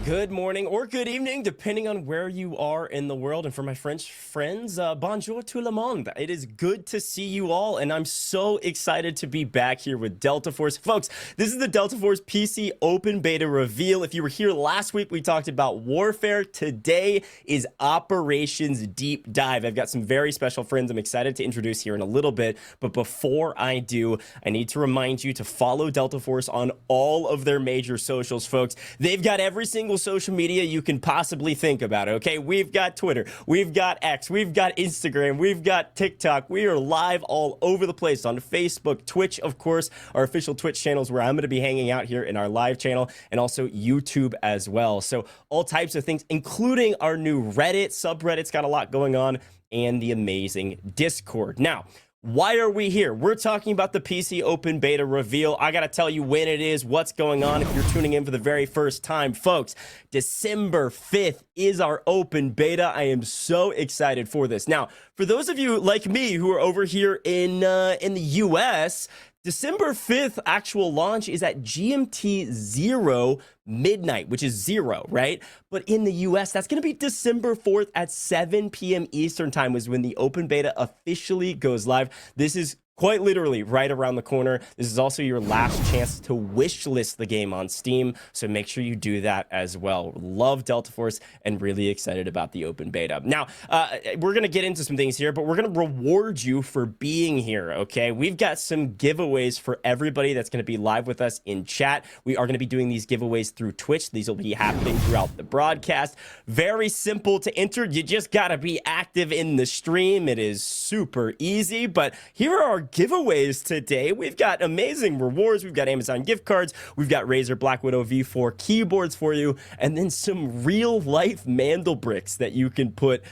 Good morning or good evening, depending on where you are in the world. And for my French friends, bonjour tout le monde. It is good to see you all, and I'm so excited to be back here with Delta Force. Folks, this is the Delta Force PC Open Beta reveal. If you were here last week, we talked about Warfare. Today is Operations Deep Dive. I've got some very special friends I'm excited to introduce here in a little bit, but before I do, I need to remind you to follow Delta Force on all of their major socials, folks. They've got every single social media you can possibly think about, okay? We've got Twitter, we've got X, we've got Instagram, we've got TikTok. We are live all over the place on Facebook, Twitch, of course, our official Twitch channels where I'm going to be hanging out here in our live channel, and also YouTube as well. So all types of things, including our new Reddit, subreddit's got a lot going on, and the amazing Discord. Now, why are we here? We're talking about the PC Open Beta reveal. I gotta tell you when it is, what's going on if you're tuning in for the very first time. Folks, December 5th is our open beta. I am so excited for this. Now, for those of you like me who are over here in the US, December 5th actual launch is at GMT 0 midnight, which is 0, right? But in the US, that's going to be December 4th at 7 p.m. Eastern time is when the open beta officially goes live. This is quite literally right around the corner. This is also your last chance to wish list the game on Steam, so make sure you do that as well. Love Delta Force and really excited about the open beta. Now, we're going to get into some things here, but we're going to reward you for being here, okay? We've got some giveaways for everybody that's going to be live with us in chat. We are going to be doing these giveaways through Twitch. These will be happening throughout the broadcast. Very simple to enter. You just got to be active in the stream. It is super easy, but here are our giveaways today. We've got amazing rewards. We've got Amazon gift cards. We've got Razer Black Widow V4 keyboards for you, and then some real life Mandelbricks that you can put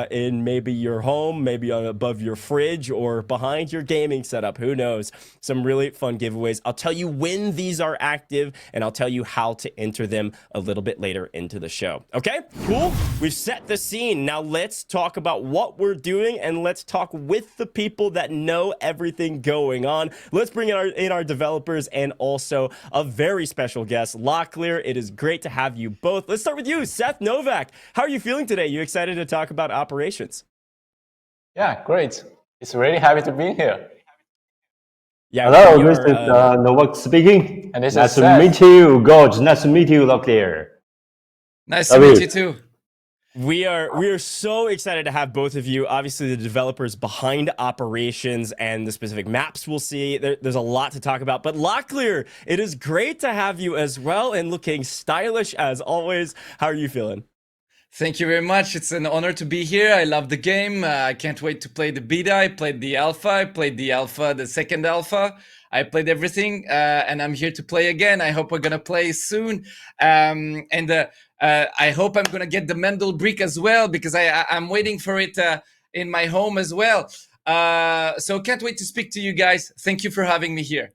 in maybe your home, maybe above your fridge or behind your gaming setup. Who knows? Some really fun giveaways. I'll tell you when these are active, and I'll tell you how to enter them a little bit later into the show. Okay, cool. We've set the scene. Now let's talk about what we're doing, and let's talk with the people that know everything going on. Let's bring in our developers and also a very special guest, Locklear. It is great to have you both. Let's start with you, Seth Novak. How are you feeling today? You excited to talk about operations? Yeah, great. It's really happy to be here. Yeah, hello, this is Novak speaking. And this nice is to meet you, Gorge. Nice to meet you, Locklear. Nice to meet you too. We are so excited to have both of you. Obviously, the developers behind operations and the specific maps we'll see. There's a lot to talk about. But Locklear, it is great to have you as well, and looking stylish as always. How are you feeling? Thank you very much. It's an honor to be here. I love the game. I can't wait to play the beta. I played the alpha. I played the alpha, the second alpha. I played everything, and I'm here to play again. I hope we're gonna play soon. I hope I'm gonna get the Mandelbrick as well, because I'm waiting for it in my home as well. So can't wait to speak to you guys. Thank you for having me here.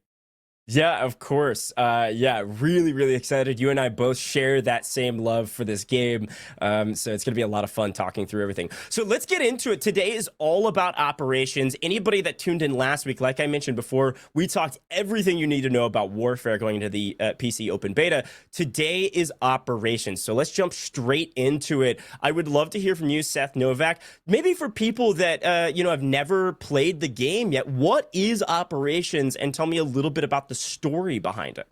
Yeah, of course. Yeah, really excited. You and I both share that same love for this game. So it's going to be a lot of fun talking through everything. So let's get into it. Today is all about operations. Anybody that tuned in last week, like I mentioned before, we talked everything you need to know about Warfare going into the PC Open Beta. Today is operations. So let's jump straight into it. I would love to hear from you, Seth Novak. Maybe for people that, have never played the game yet, what is operations? And tell me a little bit about the story behind it.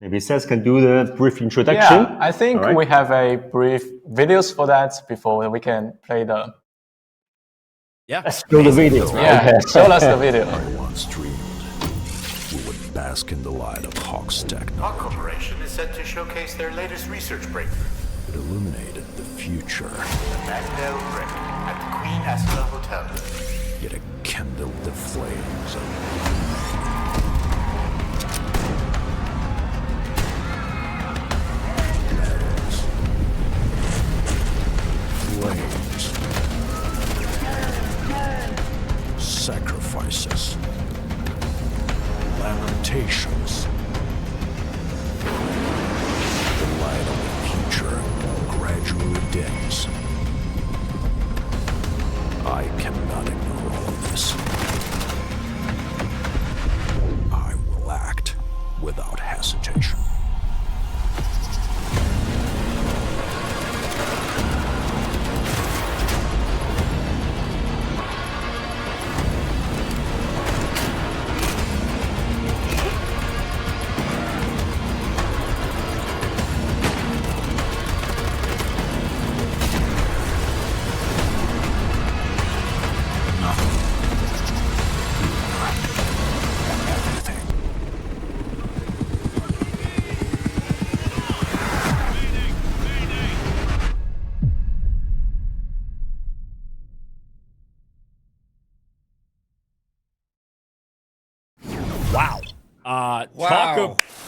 Maybe Seth can do the brief introduction. Yeah, I think we have a brief videos for that before we can play the... Yeah. Let's show the video. Yeah, okay. Show us the video. I once dreamed we would bask in the light of Hawk's technology. Hawk Corporation is set to showcase their latest research breakthrough. It illuminated the future. The Mandelbrick at the Queen Astra Hotel. Yet it kindled the flames of flames, sacrifices, lamentations. The light of the future gradually dims. I cannot ignore all of this.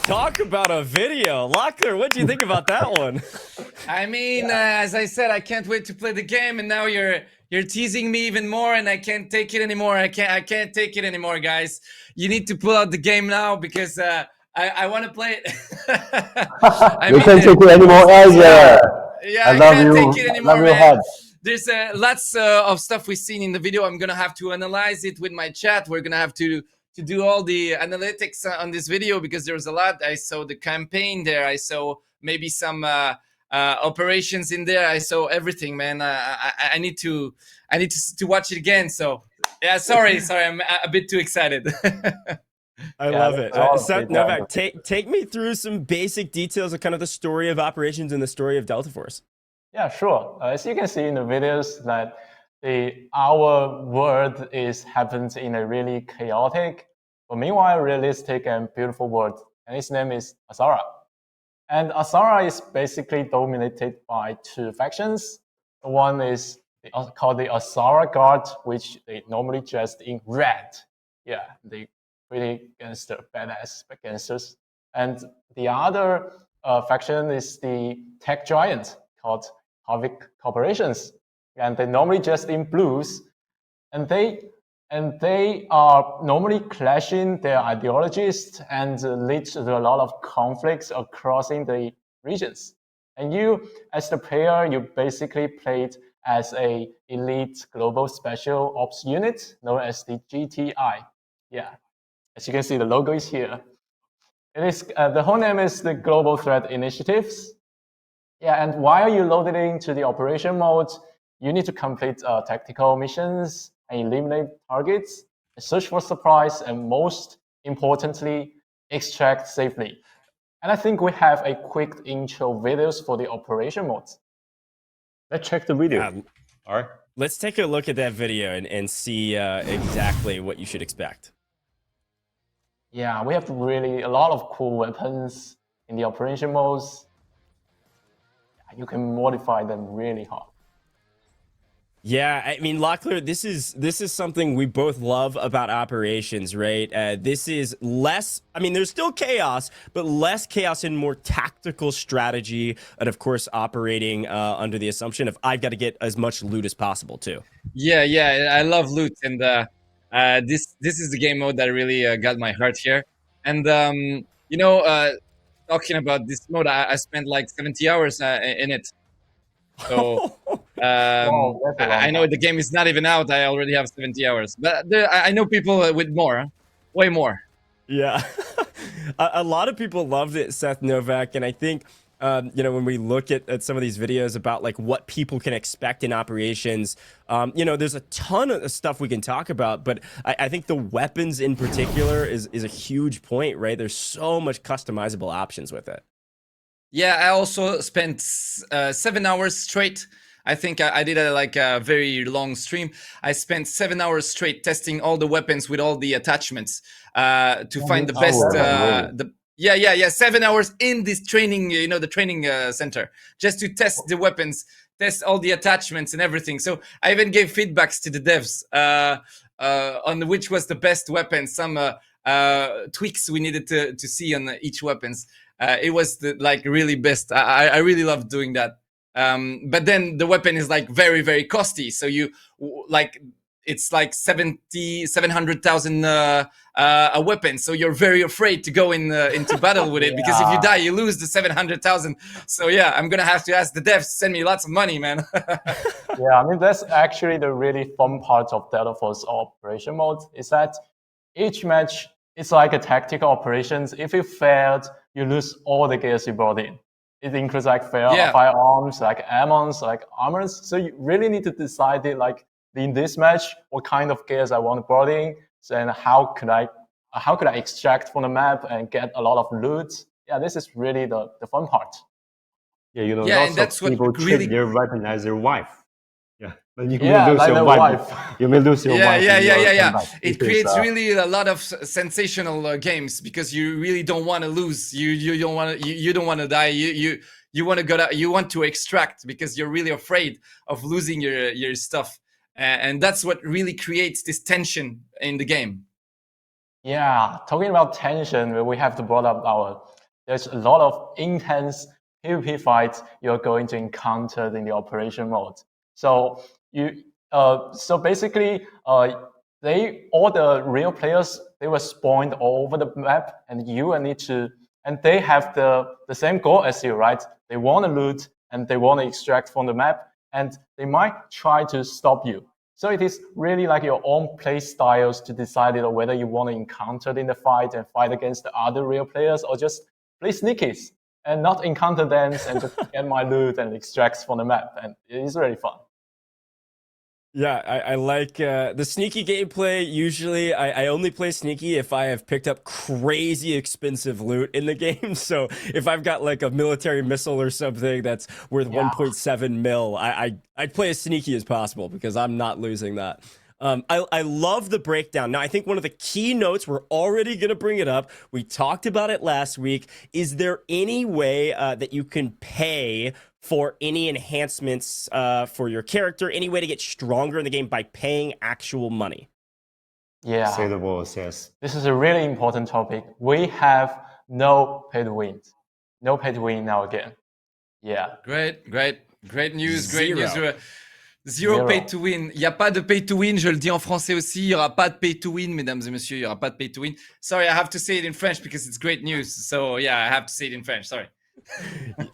Talk about a video. Locklear, what do you think about that one? I mean, as I said, I can't wait to play the game, and now you're teasing me even more, and I can't take it anymore. I can't take it anymore, guys. You need to pull out the game now because I want to play it. You can't take it anymore either. Yeah, I love can't you. take it anymore, Love your man. head. There's lots of stuff we've seen in the video. I'm gonna have to analyze it with my chat. We're gonna have to do all the analytics on this video because there's a lot. I saw the campaign there. I saw maybe some operations in there. I saw everything, man. I need to watch it again. So yeah, sorry, I'm a bit too excited. I love it. that's Seth awesome. Novak, take me through some basic details of kind of the story of operations and the story of Delta Force. Yeah, sure. As you can see in the videos, that our world happens in a really chaotic, but meanwhile realistic and beautiful world, and its name is Asara. And Asara is basically dominated by two factions. One is called the Asara Guard, which they normally dressed in red. Yeah, they pretty gangster, badass gangsters. And the other faction is the tech giant called Avec corporations, and they normally dressed in blues, and they are normally clashing their ideologies and lead to a lot of conflicts across in the regions. And you, as the player, you basically played as a elite global special ops unit known as the GTI. Yeah, as you can see, the logo is here. It is the whole name is the Global Threat Initiatives. Yeah, and while you load it into the operation mode, you need to complete tactical missions and eliminate targets, search for supplies, and most importantly, extract safely. And I think we have a quick intro videos for the operation mode. Let's check the video. All right. Let's take a look at that video and see exactly what you should expect. Yeah, we have really a lot of cool weapons in the operation modes. You can modify them really hard. Yeah, I mean, Locklear, this is something we both love about operations, right? This is less, I mean, there's still chaos, but less chaos and more tactical strategy, and of course, operating under the assumption of I've got to get as much loot as possible, too. Yeah, I love loot, and this is the game mode that really got my heart here. And you know, talking about this mode, I spent like 70 hours in it. So Wow, that's a long I know time. the game is not even out. I already have 70 hours, but I know people with more, way more. Yeah, a lot of people loved it, Seth Novak, and I think you know, when we look at some of these videos about like what people can expect in operations, you know, there's a ton of stuff we can talk about, but I think the weapons in particular is a huge point, right? There's so much customizable options with it. Yeah, I also spent 7 hours straight. I think I did a very long stream. I spent 7 hours straight testing all the weapons with all the attachments to find the best. Yeah, 7 hours in this training, you know, the training center, just to test the weapons, test all the attachments and everything. So I even gave feedbacks to the devs on which was the best weapon, some tweaks we needed to see on each weapons. It was the really best. I really loved doing that. But then the weapon is like very, very costly. So you like, it's like 700,000 a weapon. So you're very afraid to go into battle with it because if you die, you lose the 700,000. So yeah, I'm gonna have to ask the devs to send me lots of money, man. Yeah, I mean, that's actually the really fun part of Delta Force operation mode, is that each match is like a tactical operations. If you failed, you lose all the gears you brought in. It includes like firearms, like ammons, like armors. So you really need to decide it, like in this match, what kind of gears I want to brought in, and how could I extract from the map and get a lot of loot. Yeah, this is really the fun part. Yeah, you know, Yeah, lots and that's of what people really treat their weapon as their wife. Yeah, but you Yeah, may lose like your their wife. wife. You may lose your wife. Yeah. It creates really a lot of sensational games because you really don't want to lose. You don't want to die. You want to go. You want to extract because you're really afraid of losing your stuff, and that's what really creates this tension in the game. Yeah, talking about tension, we have to brought up there's a lot of intense PvP fights you're going to encounter in the operation mode. So so basically, all the real players, they were spawned all over the map, and and they have the same goal as you, right? They want to loot and they want to extract from the map, and they might try to stop you. So it is really like your own play styles to decide whether you want to encounter in the fight and fight against the other real players, or just play sneakies and not encounter them and just get my loot and extracts from the map. And it is really fun. Yeah, I like the sneaky gameplay. Usually, I only play sneaky if I have picked up crazy expensive loot in the game. So if I've got like a military missile or something that's worth 1.7 mil, I'd play as sneaky as possible because I'm not losing that. I love the breakdown. Now, I think one of the key notes, we're already going to bring it up. We talked about it last week. Is there any way that you can pay for any enhancements for your character? Any way to get stronger in the game by paying actual money? Yeah. Say the words, yes. This is a really important topic. We have no pay to win. No pay to win in our game. Yeah. Great news, great Zero. news. Zero pay to win. Il n'y a pas de pay to win, je le dis en français aussi. Il n'y aura pas de pay to win, mesdames et messieurs. Il n'y aura pas de pay to win. Sorry, I have to say it in French because it's great news. So yeah, I have to say it in French. Sorry.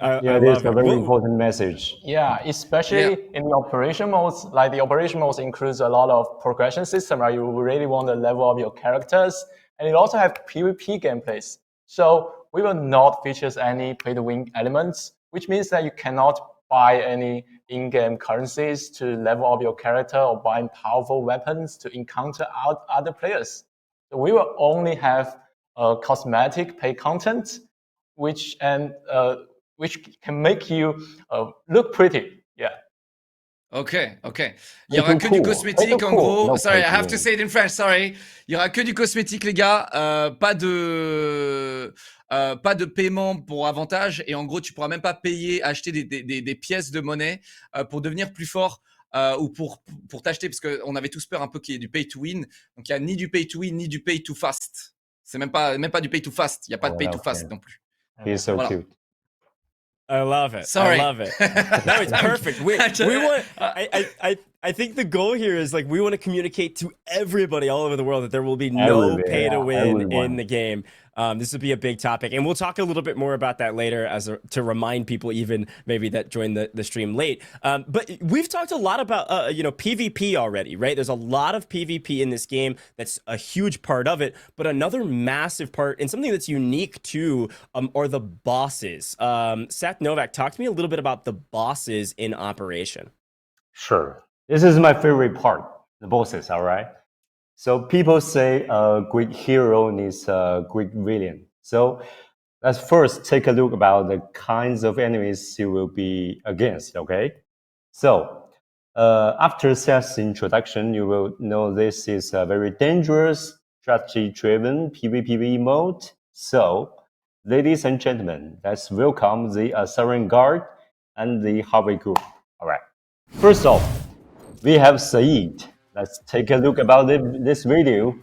Yeah, it is a very important message. Yeah, especially in the operation modes. Like the operation modes includes a lot of progression system, right? You really want to level up your characters, and it also have PvP gameplays. So we will not feature any pay-to-win elements, which means that you cannot buy any in-game currencies to level up your character or buy powerful weapons to encounter other players. So we will only have cosmetic pay content, which can make you look pretty. Yeah. Ok. Il y aura que du cosmétique en gros. No Sorry, I pay to have to win. say it in French. Sorry. Il y aura que du cosmétique, les gars. Pas de paiement pour avantage. Et en gros, tu pourras même pas acheter des pièces de monnaie pour devenir plus fort ou pour t'acheter, parce qu'on avait tous peur un peu qu'il y ait du pay to win. Donc il y a ni du pay to win ni du pay to fast. C'est même pas du pay to fast. Il y a pas de pay to fast non plus. He's so Voilà. cute. I love it. Sorry. I love it. No, it's perfect. We want. I think the goal here is like we want to communicate to everybody all over the world that there will be no pay to win in the game. This would be a big topic, and we'll talk a little bit more about that later to remind people, even maybe that joined the stream late. But we've talked a lot about PvP already, right? There's a lot of PvP in this game. That's a huge part of it. But another massive part, and something that's unique too, are the bosses. Seth Novak, talk to me a little bit about the bosses in Operation. Sure. This is my favorite part, the bosses, all right? So people say a great hero needs a great villain. So let's first take a look about the kinds of enemies you will be against, okay? So after Seth's introduction, you will know this is a very dangerous, strategy-driven PvP mode. So, ladies and gentlemen, let's welcome the Assyrian Guard and the Harvey Group. All right. First off, we have Saeed. Let's take a look about this video.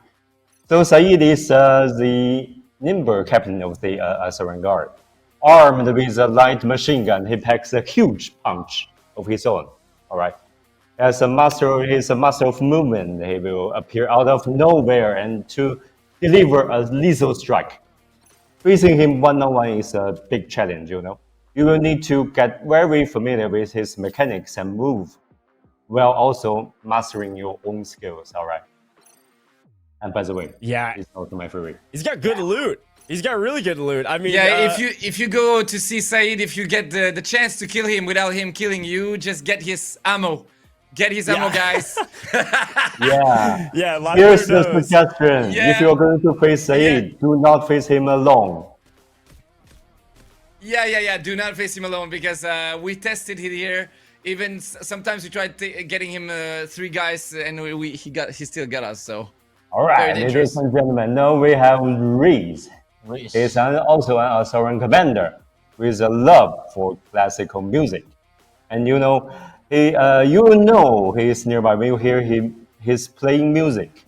So Saeed is the nimble captain of the Assyrian Guard. Armed with a light machine gun, he packs a huge punch of his own. All right. He's a master of movement. He will appear out of nowhere and to deliver a lethal strike. Facing him one-on-one is a big challenge, you know. You will need to get very familiar with his mechanics and move, while also mastering your own skills, all right? And by the way, Yeah, it's also my favorite. he's got good loot. He's got really good loot. I mean, Yeah, if you go to see Said, if you get the chance to kill him without him killing you, just get his ammo. Get his ammo, guys. Yeah. yeah. Here's the knows. suggestion. Yeah. If you're going to face Saeed, do not face him alone. Yeah. Do not face him alone because we tested it here. Even sometimes we tried getting him 3 guys, and he still got us. So All Very right, dangerous. ladies and gentlemen, now we have Reese. Reese. He's also an Assyrian commander with a love for classical music. And you know, he is nearby when you hear he's playing music.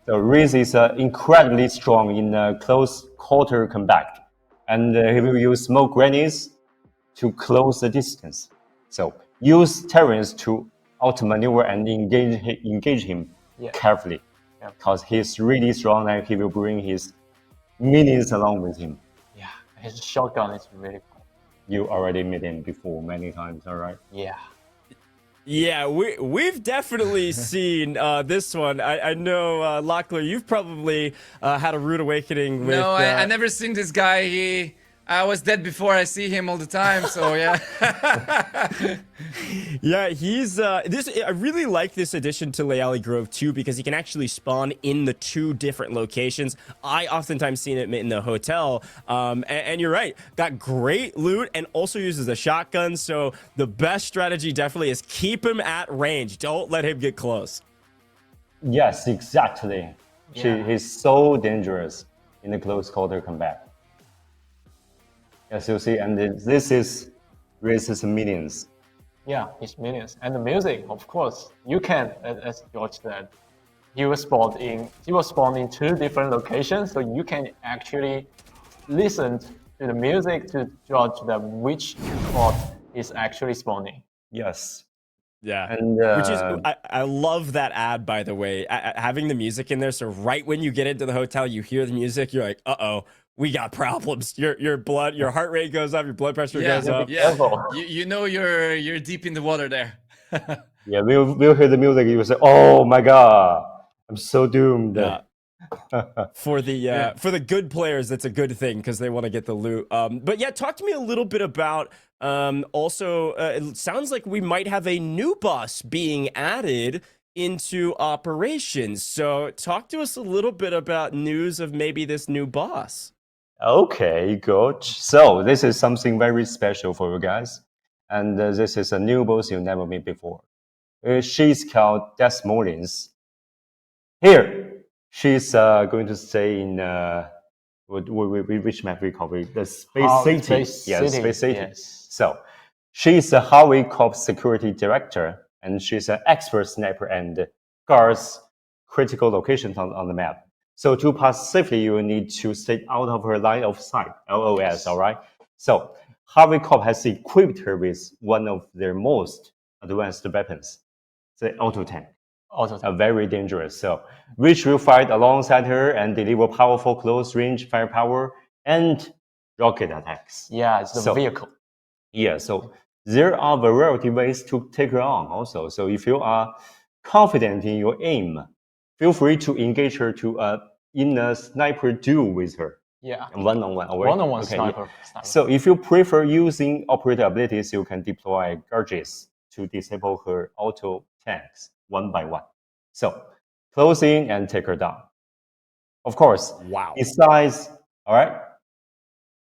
So Riz is incredibly strong in close quarter combat, and he will use smoke grenades to close the distance. So use terrains to outmaneuver and engage him Yeah. carefully, Yeah. because he's really strong and he will bring his minions along with him. Yeah, his shotgun is really cool. You already met him before many times, all right? Yeah. Yeah, we've definitely seen this one. I know, Locklear, you've probably had a rude awakening with... No, I never seen this guy. I was dead before I see him all the time, so yeah. Yeah, he's I really like this addition to Leali Grove too, because he can actually spawn in the 2 different locations. I oftentimes seen it in the hotel, and you're right, got great loot and also uses a shotgun. So the best strategy definitely is keep him at range. Don't let him get close. Yes, exactly. Yeah. He's so dangerous in the close quarter combat. As you see, and this is Riz's minions. Yeah, his minions. And the music, of course. You can, as George said, he was spawned in 2 different locations, so you can actually listen to the music to judge which spot is actually spawning. Yes. Yeah, And which is I love that ad, by the way, having the music in there. So right when you get into the hotel, you hear the music, you're like, uh-oh, we got problems. Your heart rate goes up, your blood pressure goes up. Yeah. You know you're deep in the water there. yeah, we'll hear the music. You will say, "Oh my god, I'm so doomed." Yeah. For the good players, that's a good thing because they want to get the loot. But yeah, talk to me a little bit about also. It sounds like we might have a new boss being added into operations. So talk to us a little bit about news of maybe this new boss. Okay, good. So this is something very special for you guys, and this is a new boss you never met before. She's called Desmolins. Here, she's going to stay in which map we call it? The Space City. Space City. Yes. So she's a Harvey Corp security director, and she's an expert sniper and guards critical locations on the map. So to pass safely, you will need to stay out of her line of sight, LOS, all right? So Harvey Corp has equipped her with one of their most advanced weapons, the auto tank. Very dangerous, so which will fight alongside her and deliver powerful close-range firepower and rocket attacks. Yeah, it's the vehicle. Yeah, so there are a variety of ways to take her on also. So if you are confident in your aim, feel free to engage her in a sniper duel with her. Yeah. One-on-one. One-on-one sniper. So if you prefer using operator abilities, you can deploy Gurges to disable her auto tanks one by one. So close in and take her down. Of course. Wow. Besides, all right.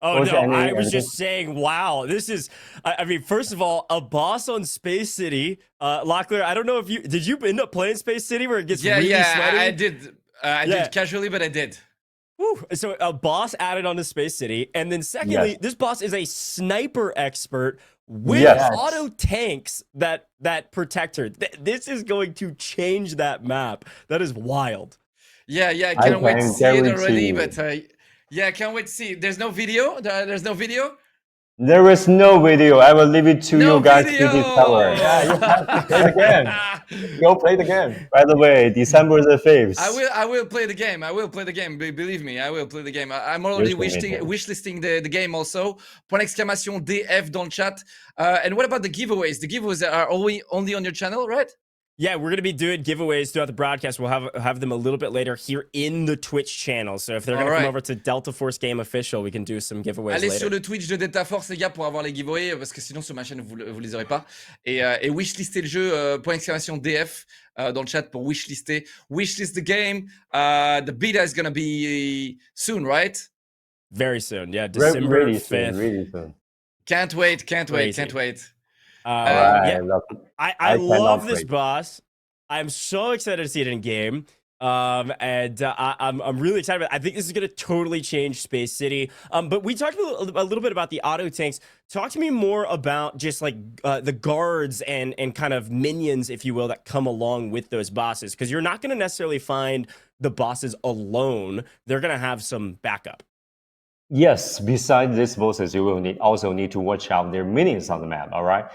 Oh no, I was just saying, wow, this is, I mean, first of all, a boss on Space City. Locklear, I don't know if did you end up playing Space City where it gets really sweaty? I did. I did casually, but I did. Whew. So a boss added onto Space City. And then secondly, this boss is a sniper expert with auto tanks that protect her. This is going to change that map. That is wild. Yeah, I can't wait to see it already, but yeah, I can't wait to see. There's no video? There's no video? There is no video. I will leave it to you guys to discover. Yeah, you have to play the game. Go play the game. By the way, December the 5th. I will play the game. I will play the game. Believe me, I will play the game. I'm already wishlisting the game also. Point exclamation DF dans le chat. And what about the giveaways? The giveaways are only on your channel, right? Yeah, we're going to be doing giveaways throughout the broadcast. We'll have them a little bit later here in the Twitch channel. So if they're going to come over to Delta Force Game Official, we can do some giveaways Allez later. sur le Twitch de Delta Force, les gars, pour avoir les giveaways, parce que sinon sur ma chaîne, vous les aurez pas. Et wishlistez le jeu, point exclamation DF dans le chat pour wishlister. Wishlist the game. The beta is going to be soon, right? Very soon, yeah. December 5th. Really soon. Can't wait. I love this boss. I'm so excited to see it in game. And I'm really excited about it. I think this is going to totally change Space City. But we talked a little bit about the auto tanks. Talk to me more about just like the guards and kind of minions, if you will, that come along with those bosses. Because you're not going to necessarily find the bosses alone, they're going to have some backup. Yes, besides these bosses, you will also need to watch out their minions on the map, all right?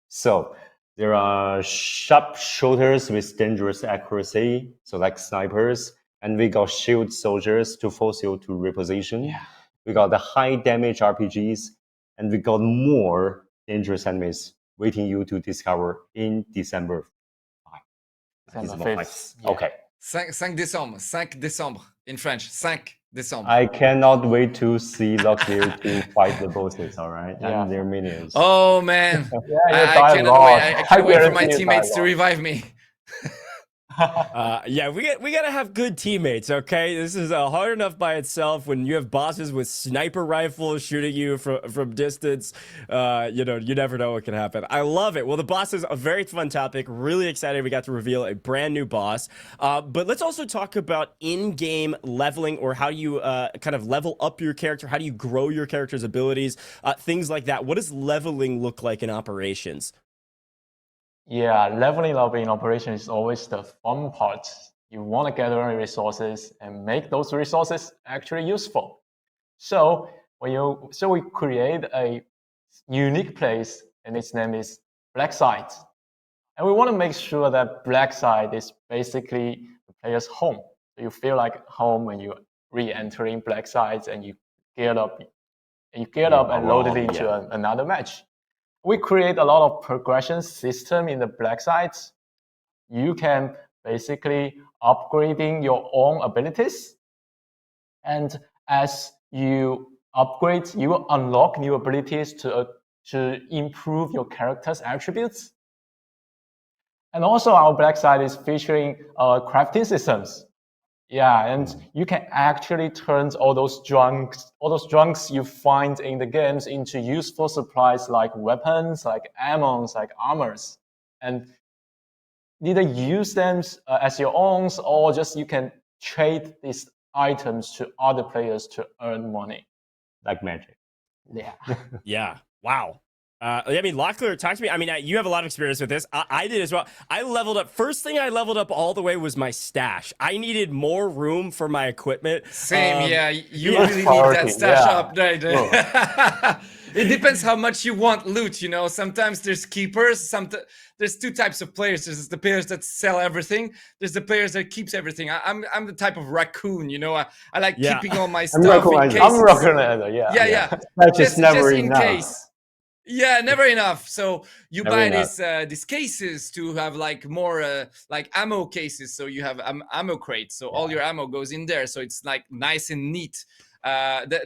So there are sharpshooters with dangerous accuracy, so like snipers, and we got shield soldiers to force you to reposition. Yeah. We got the high damage RPGs, and we got more dangerous enemies waiting you to discover in December 5. December 5th. Yeah. Okay. 5 décembre. 5 décembre. In French. 5 décembre. I cannot wait to see Locklear to fight the bosses, all right? Yeah. And their minions. Oh man. Yeah, I cannot wait. I can't wait for my guarantee you teammates die to a lot. revive me. Yeah, we gotta have good teammates, okay? This is hard enough by itself when you have bosses with sniper rifles shooting you from distance. You know, you never know what can happen. I love it. Well, the boss is a very fun topic. Really excited we got to reveal a brand new boss. But let's also talk about in-game leveling, or how you kind of level up your character. How do you grow your character's abilities? Things like that. What does leveling look like in operations? Yeah, leveling up in operation is always the fun part. You want to gather resources and make those resources actually useful. So we create a unique place, and its name is Black Site. And we want to make sure that Black Site is basically the player's home. So you feel like home when you re-entering Black Site and you geared up and loaded into another match. We create a lot of progression system in the Black Sites. You can basically upgrading your own abilities. And as you upgrade, you unlock new abilities to improve your character's attributes. And also our Black Site is featuring crafting systems. Yeah, and you can actually turn all those junks you find in the games into useful supplies like weapons, like ammo, like armors, and either use them as your own, or just you can trade these items to other players to earn money. Like magic. Yeah. Yeah. Wow. I mean, Locklear, talk to me. I mean, you have a lot of experience with this. I did as well. I leveled up. First thing I leveled up all the way was my stash. I needed more room for my equipment. Same, yeah. You That's really need priority, that stash yeah. up, right? It depends how much you want loot, you know. Sometimes there's keepers. There's two types of players. There's the players that sell everything. There's the players that keeps everything. I'm the type of raccoon, you know. I like keeping all my stuff in cases. I'm rocking it, yeah. Yeah. That's just never in enough. case. Yeah, never enough. So you Never buy enough. these cases to have like more like ammo cases. So you have ammo crates. So all your ammo goes in there. So it's like nice and neat. And then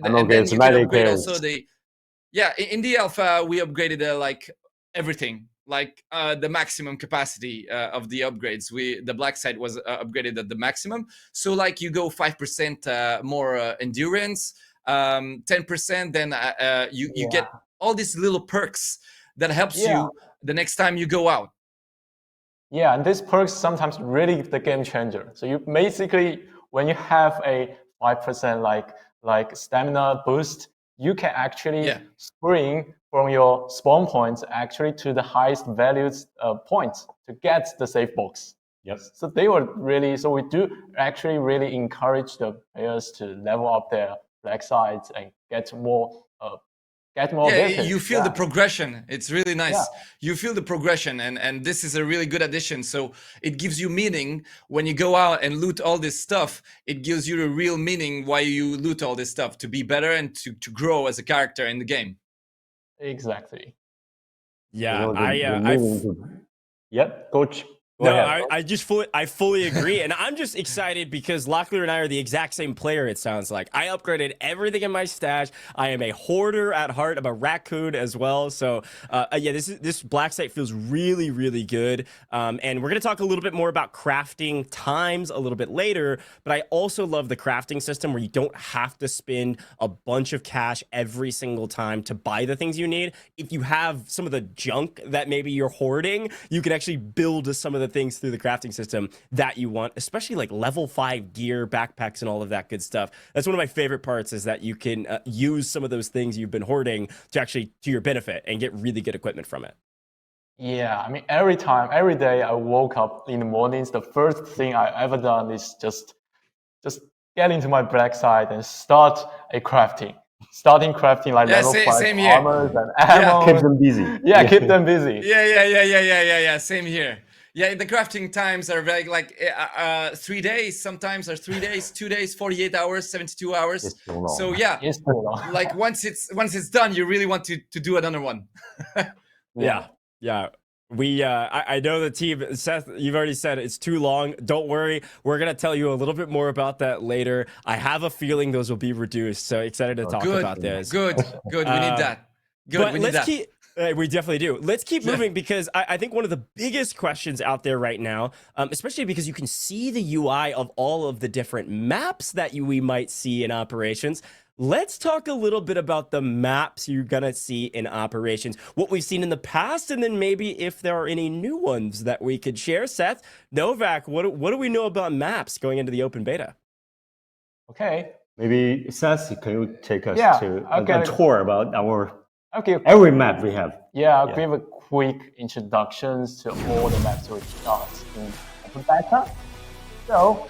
you can upgrade also in the alpha we upgraded like everything, like the maximum capacity of the upgrades. The Black Site was upgraded at the maximum. So like you go 5% more endurance, 10%. Then you get all these little perks that helps you the next time you go out. Yeah, and these perks sometimes really the game changer. So you basically, when you have a 5% like stamina boost, you can actually spring from your spawn points actually to the highest valued point to get the safe box. Yep. So we do actually really encourage the players to level up their Black Sites and get more abilities. You feel the progression. It's really nice. You feel the progression, and this is a really good addition. So it gives you meaning when you go out and loot all this stuff. It gives you the real meaning why you loot all this stuff, to be better and to grow as a character in the game. Exactly. Yeah, Yep, coach. No, I fully agree, and I'm just excited because Locklear and I are the exact same player. It sounds like I upgraded everything in my stash. I am a hoarder at heart. I'm a raccoon as well. So this Black Site feels really, really good. And we're gonna talk a little bit more about crafting times a little bit later. But I also love the crafting system where you don't have to spend a bunch of cash every single time to buy the things you need. If you have some of the junk that maybe you're hoarding, you can actually build some of the things through the crafting system that you want, especially like level 5 gear, backpacks, and all of that good stuff. That's one of my favorite parts, is that you can use some of those things you've been hoarding to your benefit and get really good equipment from it. Yeah, I mean, every day I woke up in the mornings, the first thing I ever done is just just get into my black side and start a crafting. Starting crafting like Yeah, level 5 same here. armors and ammo. Keep them busy. Yeah, keep them busy. Yeah. Same here. Yeah, the crafting times are very like 3 days. Sometimes are 3 days, 2 days, 48 hours, 72 hours. It's too long. So yeah, It's too long. like once it's done, you really want to do another one. Yeah. I know the team. Seth, you've already said it's too long. Don't worry. We're going to tell you a little bit more about that later. I have a feeling those will be reduced. So excited to talk about this. Good. We need that. Good. But We need let's that. keep. We definitely do. Let's keep moving because I think one of the biggest questions out there right now, especially because you can see the UI of all of the different maps that we might see in operations. Let's talk a little bit about the maps you're going to see in operations, what we've seen in the past, and then maybe if there are any new ones that we could share. Seth, Novak, what do we know about maps going into the open beta? Okay. Maybe Seth, can you take us to okay. a tour about our Okay. every map we have? Yeah, I'll give a quick introductions to all the maps we start in open beta. So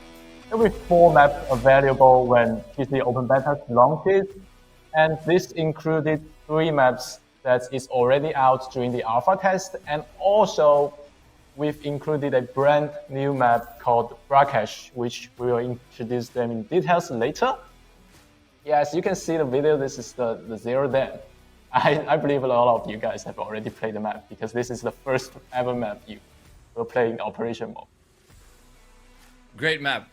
there will be 4 maps available when PC Open Beta launches, and this included 3 maps that is already out during the alpha test, and also we've included a brand new map called Brackesh, which we will introduce them in details later. Yeah, as you can see the video, this is the Zero Dam. I believe a lot of you guys have already played the map because this is the first ever map you will play in operation mode. Great map.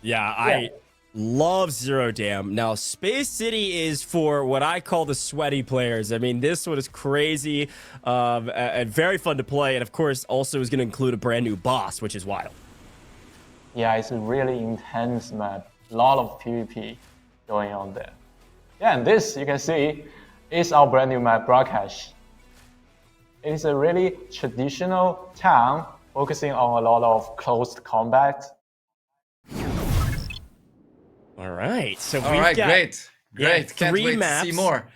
Yeah, I love Zero Dam. Now, Space City is for what I call the sweaty players. I mean, this one is crazy and very fun to play. And of course, also is going to include a brand new boss, which is wild. Yeah, it's a really intense map. A lot of PvP going on there. Yeah, and this, you can see, is our brand new map, Brackesh. It is a really traditional town focusing on a lot of close combat. All right. So All we've right, got great. Can't 3 wait maps. to see more.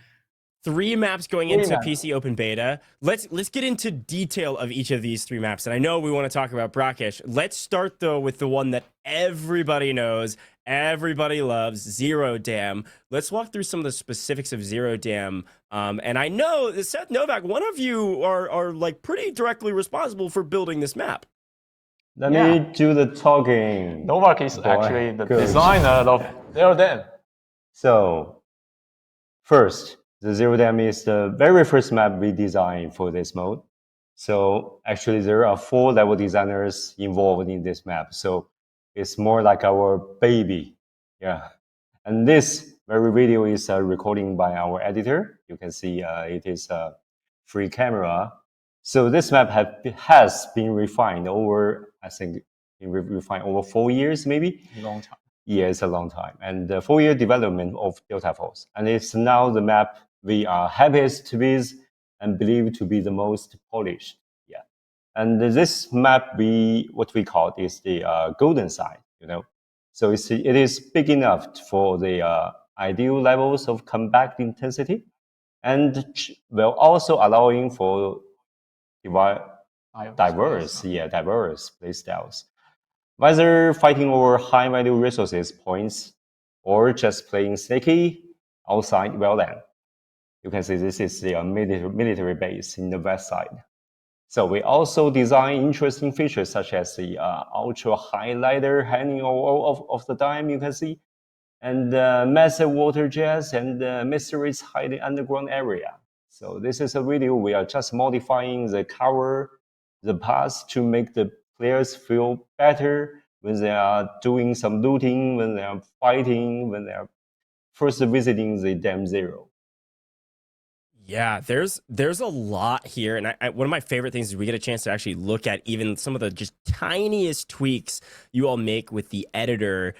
3 maps going 3 into maps. PC Open Beta. Let's get into detail of each of these 3 maps. And I know we want to talk about Brackesh. Let's start though with the one that everybody knows, everybody loves, Zero Dam. Let's walk through some of the specifics of Zero Dam. And I know Seth, Novak, one of you are like pretty directly responsible for building this map. Let me do the talking. Novak is Boy, actually the good. designer of Zero Dam. So, first, the Zero Dam is the very first map we designed for this mode. So, actually, there are 4 level designers involved in this map. So, it's more like our baby. Yeah. And this very video is a recording by our editor. You can see it is a free camera. So this map has been refined over, I think, refined over 4 years, maybe. Long time. Yeah, it's a long time. And 4-year development of Delta Force. And it's now the map we are happiest with and believe to be the most polished. Yeah. And this map, what we call is the golden side, you know. So it is big enough for the ideal levels of combat intensity, and will also allowing for diverse play styles. Whether fighting over high value resources points or just playing sneaky outside, well then, you can see this is the military base in the west side. So we also design interesting features such as the ultra highlighter hanging of the dime, you can see, and massive water jets and mysteries hiding underground area. So this is a video we are just modifying the cover, the paths to make the players feel better when they are doing some looting, when they are fighting, when they are first visiting the Dam Zero. Yeah, there's a lot here, and one of my favorite things is we get a chance to actually look at even some of the just tiniest tweaks you all make with the editor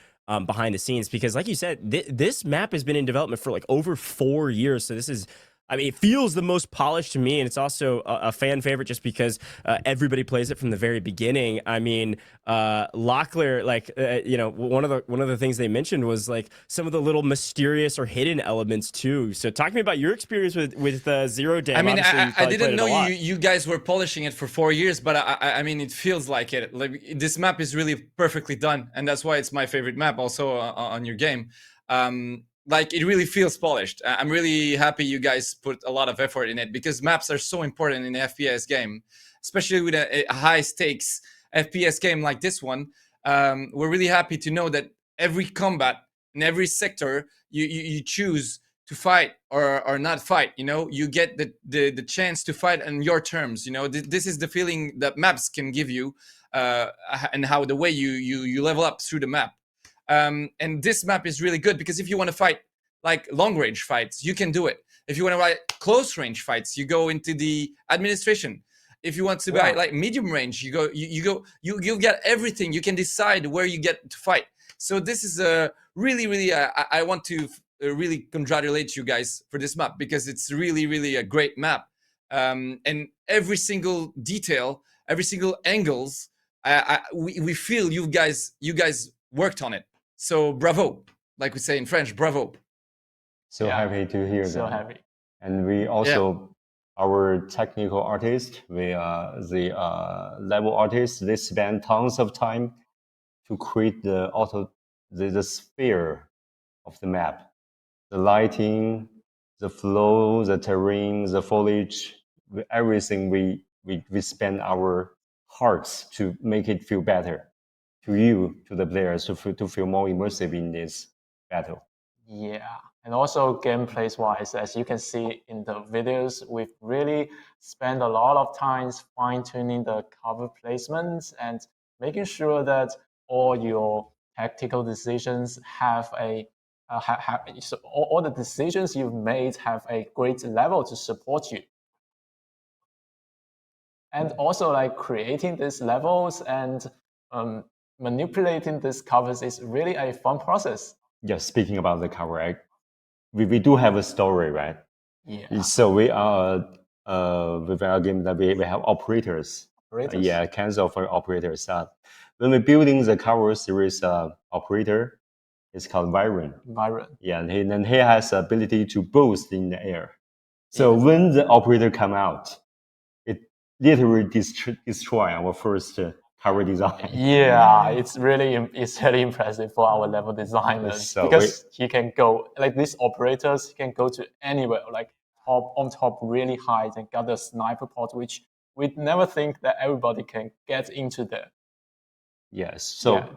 behind the scenes, because like you said, this map has been in development for like over 4 years, so this is I mean, it feels the most polished to me, and it's also a fan favorite just because everybody plays it from the very beginning. I mean, Locklear, like one of the things they mentioned was like some of the little mysterious or hidden elements too. So, talk to me about your experience with Zero Dam. I mean, Obviously, you I probably didn't played it a know lot. you guys were polishing it for 4 years, but I mean, it feels like it. Like this map is really perfectly done, and that's why it's my favorite map. Also on your game, like it really feels polished. I'm really happy you guys put a lot of effort in it because maps are so important in an FPS game, especially with a high stakes FPS game like this one. We're really happy to know that every combat in every sector you choose to fight or not fight, you get the chance to fight on your terms. This is the feeling that maps can give you, and how the way you level up through the map. And this map is really good because if you want to fight like long range fights, you can do it. If you want to fight close range fights, you go into the administration. If you want to fight like medium range, you get everything. You can decide where you get to fight. So this is a really I want to really congratulate you guys for this map because it's really a great map. And every single detail, every single angles, we feel you guys worked on it. So bravo, like we say in French, bravo. So happy to hear that. So happy. And we also, our technical artists, the level artists, they spend tons of time to create the sphere of the map, the lighting, the flow, the terrain, the foliage, everything. We spend our hearts to make it feel better to you, to the players, to feel more immersive in this battle. Yeah, and also gameplays wise, as you can see in the videos, we've really spent a lot of time fine-tuning the cover placements and making sure that all your tactical decisions have so all the decisions you've made have a great level to support you. And also like creating these levels and manipulating these covers is really a fun process. Yeah, speaking about the cover, we do have a story, right? Yeah. So we are with our game that we have operators. Operators? Kinds of operators. When we're building the cover series operator, it's called Viren. Yeah, and he has the ability to boost in the air. So when the operator come out, it literally destroy our first cover design. Yeah, it's really impressive for our level designers because he can go like these operators. He can go to anywhere, like on top, really high, and got a sniper pod, which we'd never think that everybody can get into there. Yes. So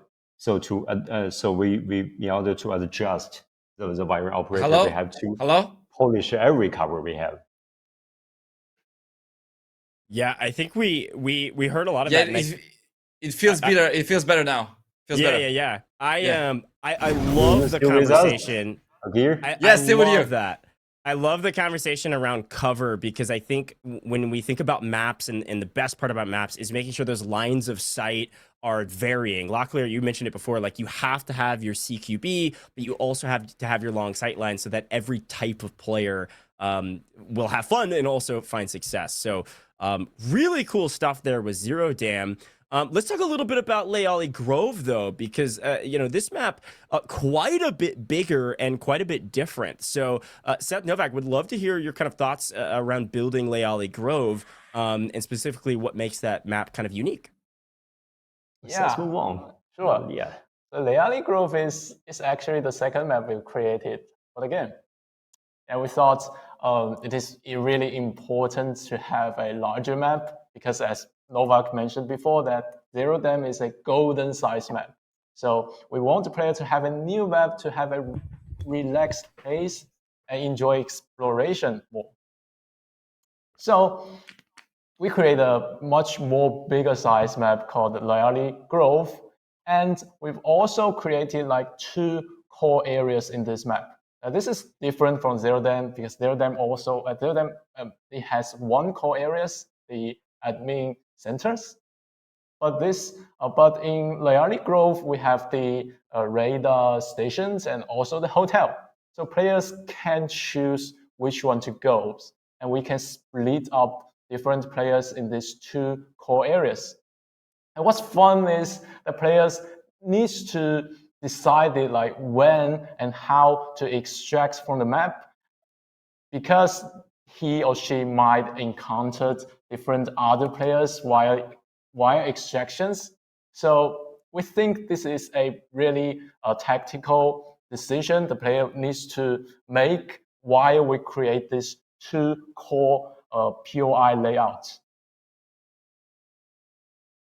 we in order to adjust the Viren operator, we have to polish every cover we have. Yeah, I think we heard a lot of that. It feels better. It feels better now. Yeah. I love the conversation. Stay with you. That. I love the conversation around cover because I think when we think about maps and the best part about maps is making sure those lines of sight are varying. Locklear, you mentioned it before, like you have to have your CQB, but you also have to have your long sight line so that every type of player will have fun and also find success. So really cool stuff there with Zero Dam. Let's talk a little bit about Locklear Grove, though, because, this map, quite a bit bigger and quite a bit different. So, Seth Novak, would love to hear your kind of thoughts around building Locklear Grove, and specifically what makes that map kind of unique. Yeah, let's move on. Sure. Yeah. The Locklear Grove is actually the second map we created for the game. And we thought it is really important to have a larger map because as Novak mentioned before that Zero Dam is a golden size map. So we want the player to have a new map, to have a relaxed pace and enjoy exploration more. So we create a much more bigger size map called Locklear Grove. And we've also created like 2 core areas in this map. This is different from Zero Dam because Zero Dam also it has 1 core areas, the admin centers. But in Locklear Grove we have the radar stations and also the hotel. So players can choose which one to go. And we can split up different players in these 2 core areas. And what's fun is the players needs to decide it, like when and how to extract from the map, because he or she might encounter different other players while extractions. So we think this is a really tactical decision the player needs to make while we create these 2 core POI layouts.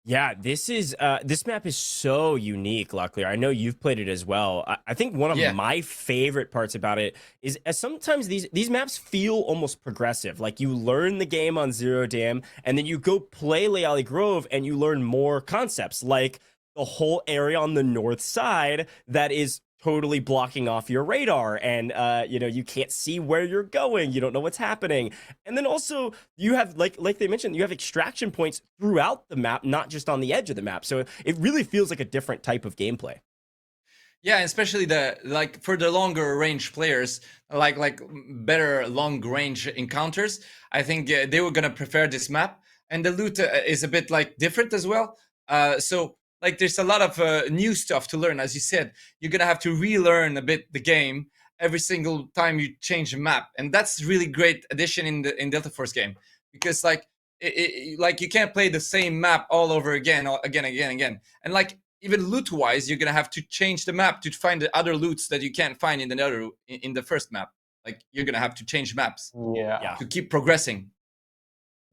Yeah, this map is so unique, Locklear. I know you've played it as well. I think one of my favorite parts about it is sometimes these maps feel almost progressive. Like you learn the game on Zero Dam, and then you go play Leali Grove, and you learn more concepts, like the whole area on the north side that is totally blocking off your radar, and you can't see where you're going, you don't know what's happening. And then also you have like they mentioned, you have extraction points throughout the map, not just on the edge of the map, so it really feels like a different type of gameplay. Yeah, especially for the longer range players, like better long range encounters, I think they were gonna prefer this map. And the loot is a bit like different as well. So like there's a lot of new stuff to learn. As you said, you're gonna have to relearn a bit the game every single time you change a map, and that's really great addition in Delta Force game, because like like you can't play the same map all over again, and like even loot wise, you're gonna have to change the map to find the other loots that you can't find in the first map. Like you're gonna have to change maps to keep progressing.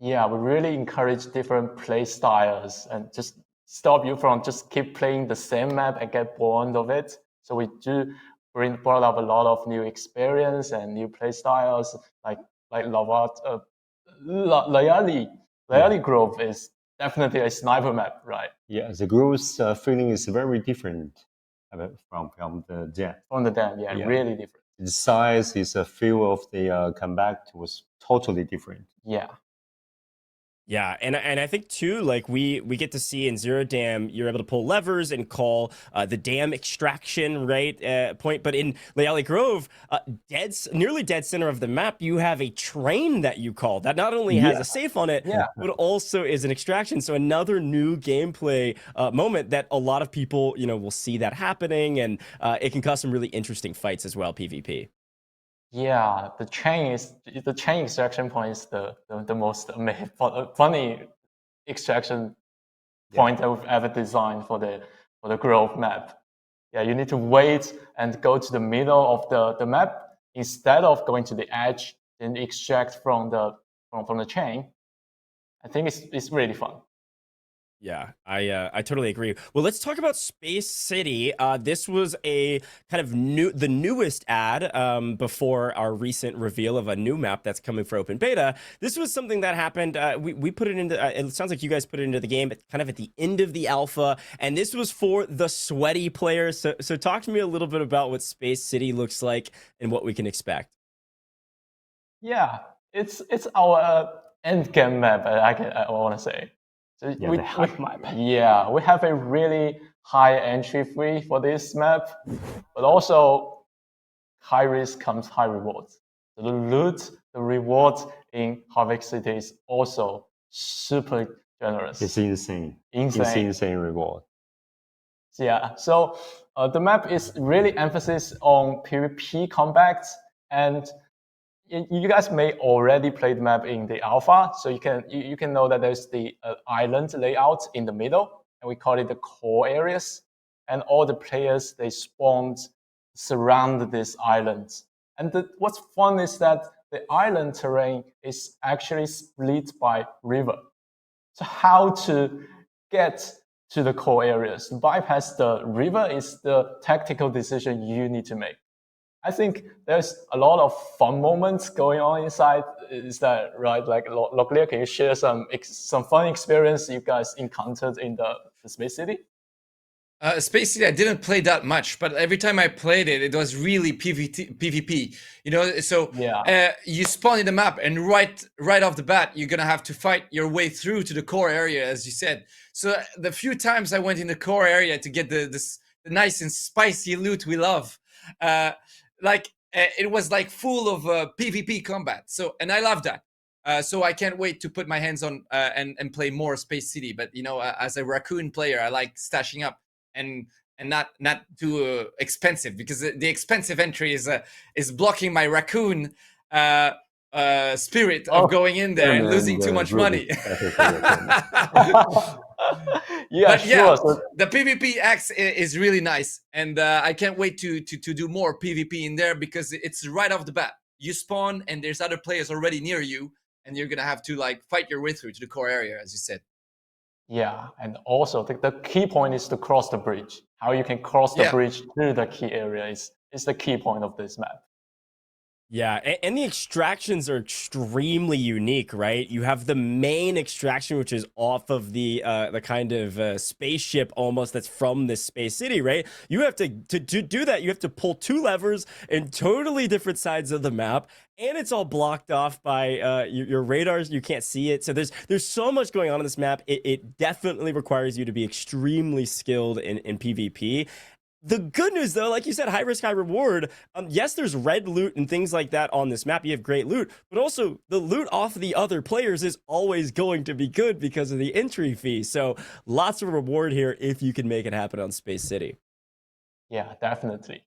Yeah, we really encourage different play styles and just stop you from just keep playing the same map and get bored of it. So we do brought up a lot of new experience and new play styles, like Leali Grove is definitely a sniper map, right? Yeah, the Grove's feeling is very different from the Dam. From the Dam, yeah, really different. The size, is a feel of the combat was totally different. Yeah. Yeah, and I think too, like we get to see in Zero Dam, you're able to pull levers and call the dam extraction point. But in Leali Grove, nearly dead center of the map, you have a train that you call that not only has a safe on it, but also is an extraction. So another new gameplay moment that a lot of people will see that happening, and it can cause some really interesting fights as well, PvP. Yeah, the chain extraction point is the most funny extraction point that we've ever designed for the Grove map. Yeah, you need to wait and go to the middle of the map instead of going to the edge and extract from the chain. I think it's really fun. Yeah, I totally agree. Well, let's talk about Space City. This was a kind of the newest ad before our recent reveal of a new map that's coming for open beta. This was something that happened. We put it into. It sounds like you guys put it into the game, kind of at the end of the alpha, and this was for the sweaty players. So talk to me a little bit about what Space City looks like and what we can expect. Yeah, it's our end game map. I want to say. So we have a really high entry fee for this map, but also high risk comes high rewards. So the reward in Avec City is also super generous. It's insane. Insane reward. Yeah, so the map is really emphasis on PvP combat, and you guys may already play the map in the alpha, so you can know that there's the island layout in the middle, and we call it the core areas. And all the players, they spawned surround these islands. And what's fun is that the island terrain is actually split by river. So how to get to the core areas, bypass the river, is the tactical decision you need to make. I think there's a lot of fun moments going on inside. Is that right? Like Locklear, can you share some fun experience you guys encountered in the Space City? Space City, I didn't play that much, but every time I played it, it was really PvP. So you spawn in the map, and right off the bat, you're gonna have to fight your way through to the core area, as you said. So the few times I went in the core area to get the nice and spicy loot we love, like it was like full of PvP combat. So, and I love that. So I can't wait to put my hands on and play more Space City. But you know, as a raccoon player, I like stashing up and not too expensive, because the expensive entry is blocking my raccoon spirit of going in there and losing too much money. Yeah, But sure. yeah, So, the PvP X is really nice, and I can't wait to do more PvP in there, because it's right off the bat. You spawn, and there's other players already near you, and you're gonna have to like fight your way through to the core area, as you said. yeah, and also the key point is to cross the bridge. How you can cross the Yeah. bridge to the key area is the key point of this map. Yeah, and the extractions are extremely unique, right? You have the main extraction, which is off of the kind of spaceship almost that's from this space city, right? You have to do that. You have to pull two levers in totally different sides of the map, and it's all blocked off by your radars. You can't see it, so there's so much going on in this map. It definitely requires you to be extremely skilled in PvP. The good news, though, like you said, high risk, high reward. Yes, there's red loot and things like that on this map. You have great loot, but also the loot off the other players is always going to be good because of the entry fee. So lots of reward here if you can make it happen on Space City. Yeah, definitely.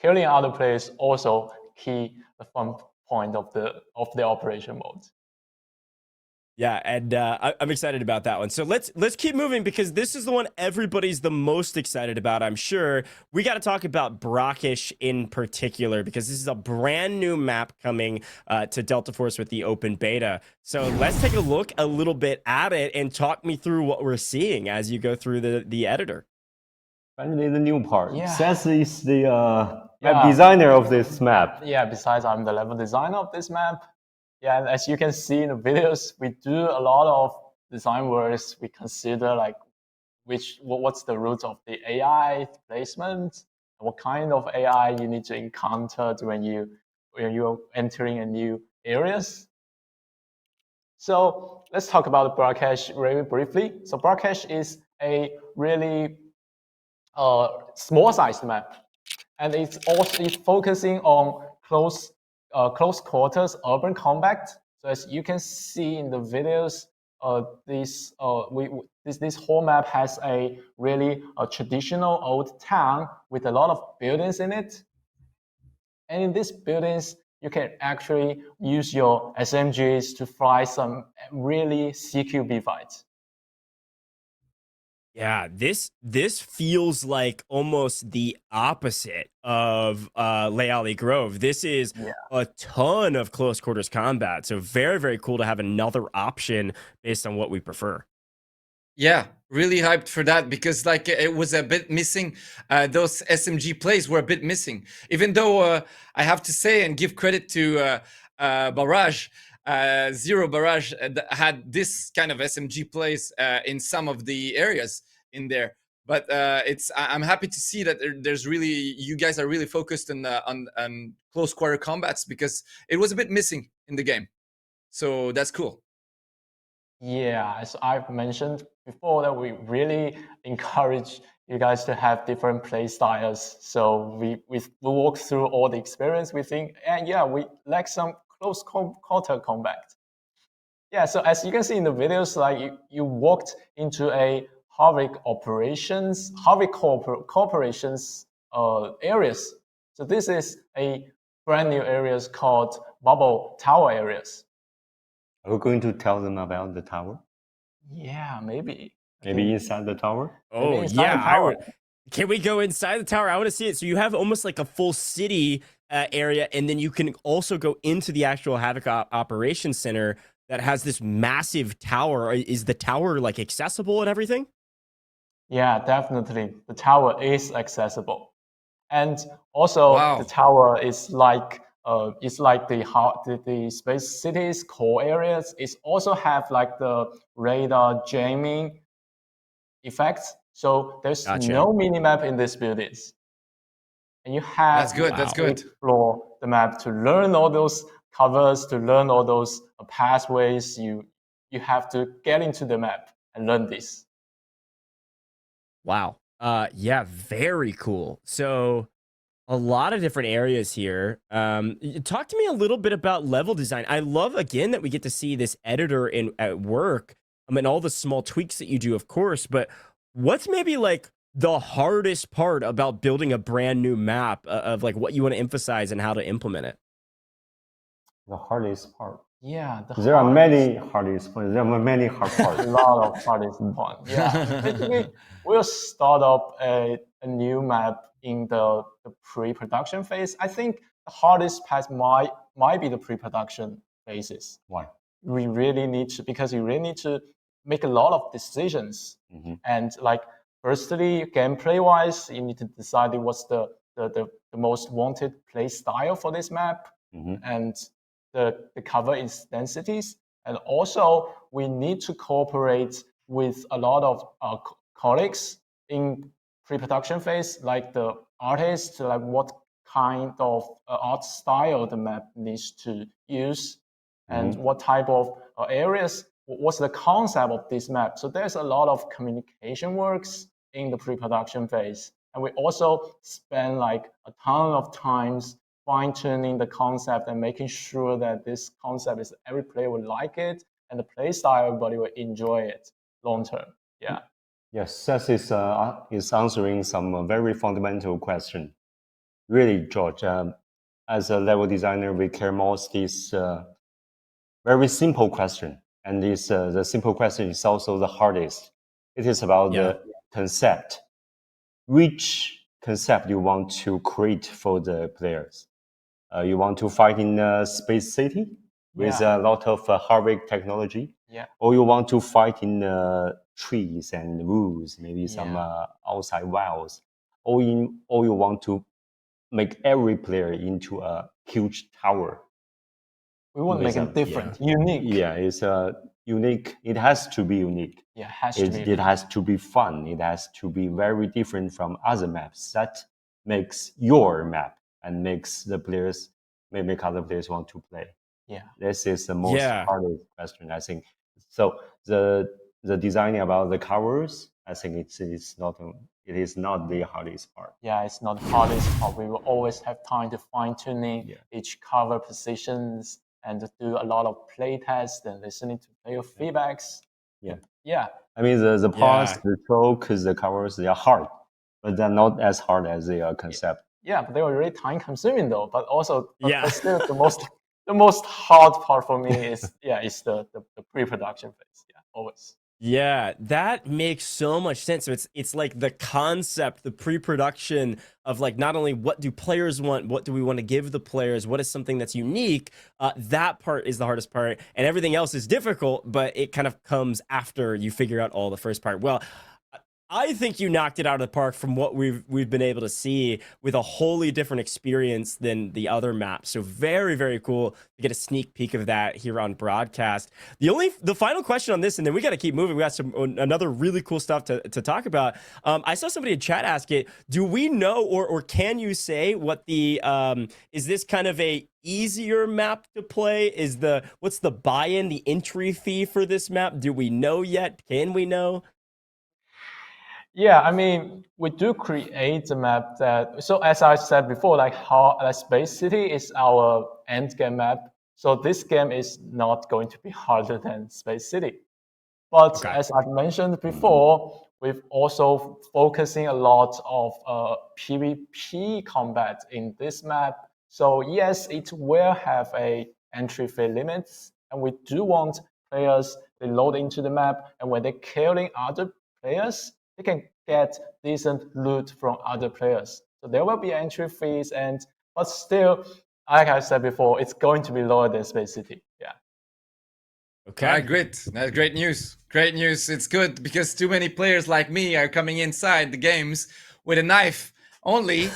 Killing other players also key the fun point of the operation mode. Yeah, and I'm excited about that one. So let's keep moving, because this is the one everybody's the most excited about, I'm sure. We got to talk about Brackish in particular, because this is a brand new map coming to Delta Force with the open beta. So let's take a look a little bit at it and talk me through what we're seeing as you go through the editor. Finally, the new part. Yeah. Seth is the map Yeah. designer of this map. Yeah, besides I'm the level designer of this map. Yeah, and as you can see in the videos, we do a lot of design works. We consider like what's the root of the AI placement, what kind of AI you need to encounter when you're entering a new areas. So let's talk about Brackish very briefly. So Brackish is a really small-sized map, and it's focusing on close quarters urban combat. So as you can see in the videos, this whole map has a really traditional old town with a lot of buildings in it. And in these buildings, you can actually use your SMGs to fly some really CQB fights. Yeah, this feels like almost the opposite of Leali Grove. This is a ton of close quarters combat. So very, very cool to have another option based on what we prefer. Yeah, really hyped for that, because like it was a bit missing. Those SMG plays were a bit missing. Even though I have to say and give credit to Barrage, Zero Barrage had this kind of SMG plays in some of the areas in there. But I'm happy to see that there's really, you guys are really focused on close quarter combats, because it was a bit missing in the game. So that's cool. Yeah, as I've mentioned before, that we really encourage you guys to have different play styles. So we walk through all the experience. We think, and yeah, we like some close quarter combat. Yeah, so as you can see in the videos, like you walked into a Avec corporations areas. So this is a brand new areas called Bubble Tower areas. Are we going to tell them about the tower? Yeah, maybe. Maybe inside the tower? Oh, inside the yeah, I tower. would. Can we go inside the tower? I want to see it. So you have almost like a full city area, and then you can also go into the actual Havoc Operations Center that has this massive tower. Is the tower like accessible and everything? Yeah, definitely. The tower is accessible. And also Wow. the tower is like the Space City's core areas. It also have like the radar jamming effects. So there's Gotcha. no minimap in these buildings. And you have That's good. That's to good. explore the map to learn all those covers, to learn all those pathways. You have to get into the map and learn this. Wow. Yeah, very cool. So A lot of different areas here. Talk to me a little bit about level design. I love, again, that we get to see this editor at work. And all the small tweaks that you do, of course, but what's maybe like the hardest part about building a brand new map of like what you want to emphasize and how to implement it? The hardest part. Yeah, There are many hardest parts. There are many hard parts. a lot of hardest part. Yeah, basically, we'll start up a new map in the pre-production phase. I think the hardest part might be the pre-production phases. Why? We really need to, because you really need to make a lot of decisions. And like, firstly, gameplay wise, you need to decide what's the most wanted play style for this map, and the cover densities. And also, we need to cooperate with a lot of colleagues in pre-production phase, like the artists, like what kind of art style the map needs to use, and what type of areas, what's the concept of this map. So there's a lot of communication works in the pre-production phase. And we also spend like a ton of times fine-tuning the concept and making sure that this concept is every player will like it, and the play style, everybody will enjoy it long term. Yeah. Yes, Seth is answering some very fundamental question. Really, George, as a level designer, we care most this very simple question. And this the simple question is also the hardest. It is about the concept. Which concept you want to create for the players? You want to fight in a space city with a lot of Harvick technology? Or you want to fight in trees and woods, maybe some outside wells? Or you want to make every player into a huge tower? We want to make it different, unique. Yeah, it's unique. It has to be unique. Yeah, it has to be fun. It has to be very different from other maps. That makes your map and makes the players, make other players want to play. Yeah, this is the most hardest question, I think. So the designing about the covers, I think it is not the hardest part. Yeah, it's not the hardest part. We will always have time to fine tuning each cover positions and to do a lot of play tests and listening to player feedbacks. Yeah. I mean, the parts, the strokes, the covers, they are hard, but they're not as hard as the concept. Yeah, but they were really time consuming though. But also, but still, the most hard part for me is the pre-production phase. Yeah, always. Yeah, that makes so much sense. So it's like the concept, the pre-production of like not only what do players want, what do we want to give the players, what is something that's unique. That part is the hardest part, and everything else is difficult, but it kind of comes after you figure out all the first part. Well, I think you knocked it out of the park from what we've been able to see, with a wholly different experience than the other maps. So very, very cool to get a sneak peek of that here on broadcast. The final question on this, and then we got to keep moving. We got another really cool stuff to talk about. I saw somebody in chat ask it. Do we know, or can you say what the is this kind of a easier map to play? What's the buy-in, the entry fee for this map? Do we know yet? Can we know? Yeah, I mean, we do create a map that, so as I said before, like how Space City is our end game map. So this game is not going to be harder than Space City. But as I've mentioned before, we've also focusing a lot of PvP combat in this map. So yes, it will have a entry fee limits, and we do want players to load into the map, and when they're killing other players, they can get decent loot from other players. So there will be entry fees, but still, like I said before, it's going to be lower than Space City. Yeah. Okay. All right, great. That's great news. Great news. It's good because too many players like me are coming inside the games with a knife only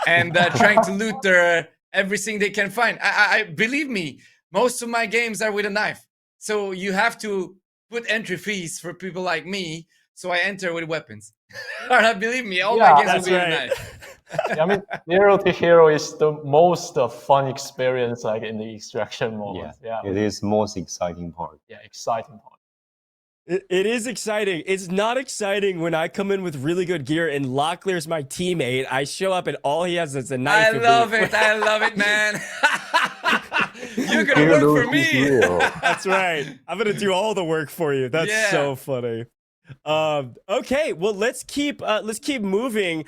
and trying to loot everything they can find. I believe me, most of my games are with a knife. So you have to put entry fees for people like me. So I enter with weapons. Believe me, all my games will be with a knife. I mean, Zero to Hero is the most fun experience, like in the extraction mode. Yeah, it is most exciting part. Yeah, exciting part. It is exciting. It's not exciting when I come in with really good gear and Locklear's my teammate. I show up and all he has is a knife. I and love boot. it. I love it, man. You're gonna Fear work for lose me. is real. That's right. I'm gonna do all the work for you. That's Yeah. so funny. Okay, well let's keep moving.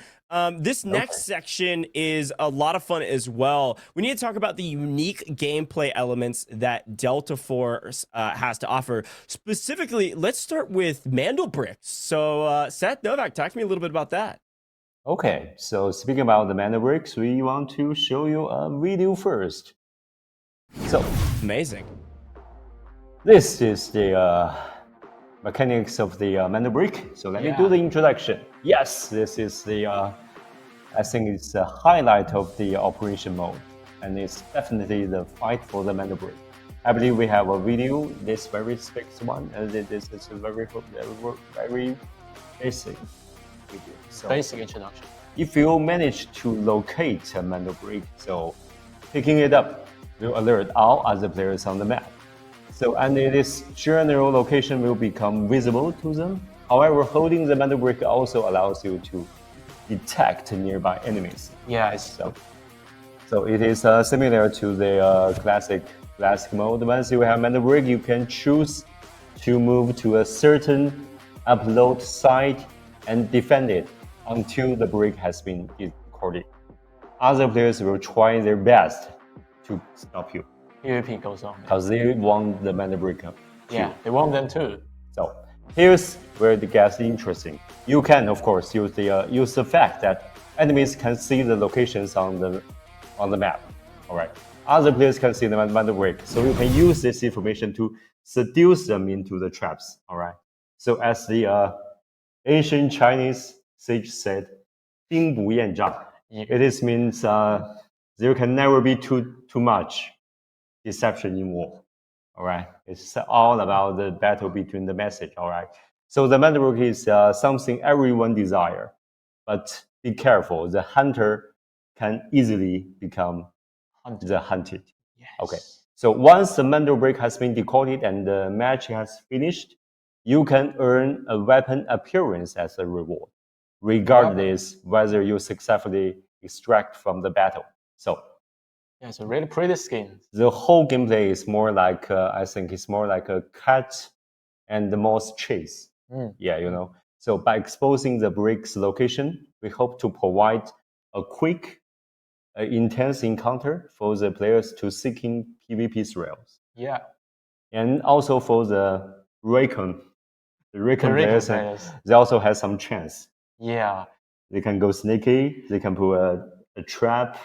This next section is a lot of fun as well. We need to talk about the unique gameplay elements that Delta Force has to offer. Specifically, let's start with Mandelbrick. So, Seth Novak, talk to me a little bit about that. Okay, so speaking about the Mandelbricks, we want to show you a video first. So Amazing. this is the mechanics of the Mandelbrick. So let me do the introduction. Yes, this is the, I think it's the highlight of the operation mode. And it's definitely the fight for the Mandelbrick. I believe we have a video, this very fixed one, and this is a very basic video. So Basic introduction. if you manage to locate a Mandelbrick, so picking it up will alert all other players on the map. So, and its general location will become visible to them. However, holding the Mandelbrick also allows you to detect nearby enemies. Yes. So it is similar to the classic mode. Once you have Mandelbrick, you can choose to move to a certain upload site and defend it until the brick has been recorded. Other players will try their best to stop you PvP goes on. because they want the Mandelbrick up. Yeah, they want them too. So here's where it gets interesting. You can, of course, use the fact that enemies can see the locations on the map. All right. Other players can see the Mandelbrick, so you can use this information to seduce them into the traps. All right. So as the ancient Chinese sage said, 兵不厌诈. It is means there can never be too much deception in war. All right, it's all about the battle between the message. All right, so the Mandelbrick is something everyone desire, but be careful. The hunter can easily become the hunted. Yes. Okay, so once the Mandelbrick has been decoded and the match has finished, you can earn a weapon appearance as a reward, regardless whether you successfully extract from the battle. So Yeah, it's a really pretty skin. the whole gameplay is more like I think it's more like a cat and the mouse chase. Yeah, you know. So by exposing the brick's location, we hope to provide a quick, intense encounter for the players to seeking PvP thrills, Yeah. and also for the Recon players, they also have some chance. Yeah. They can go sneaky. They can put a trap.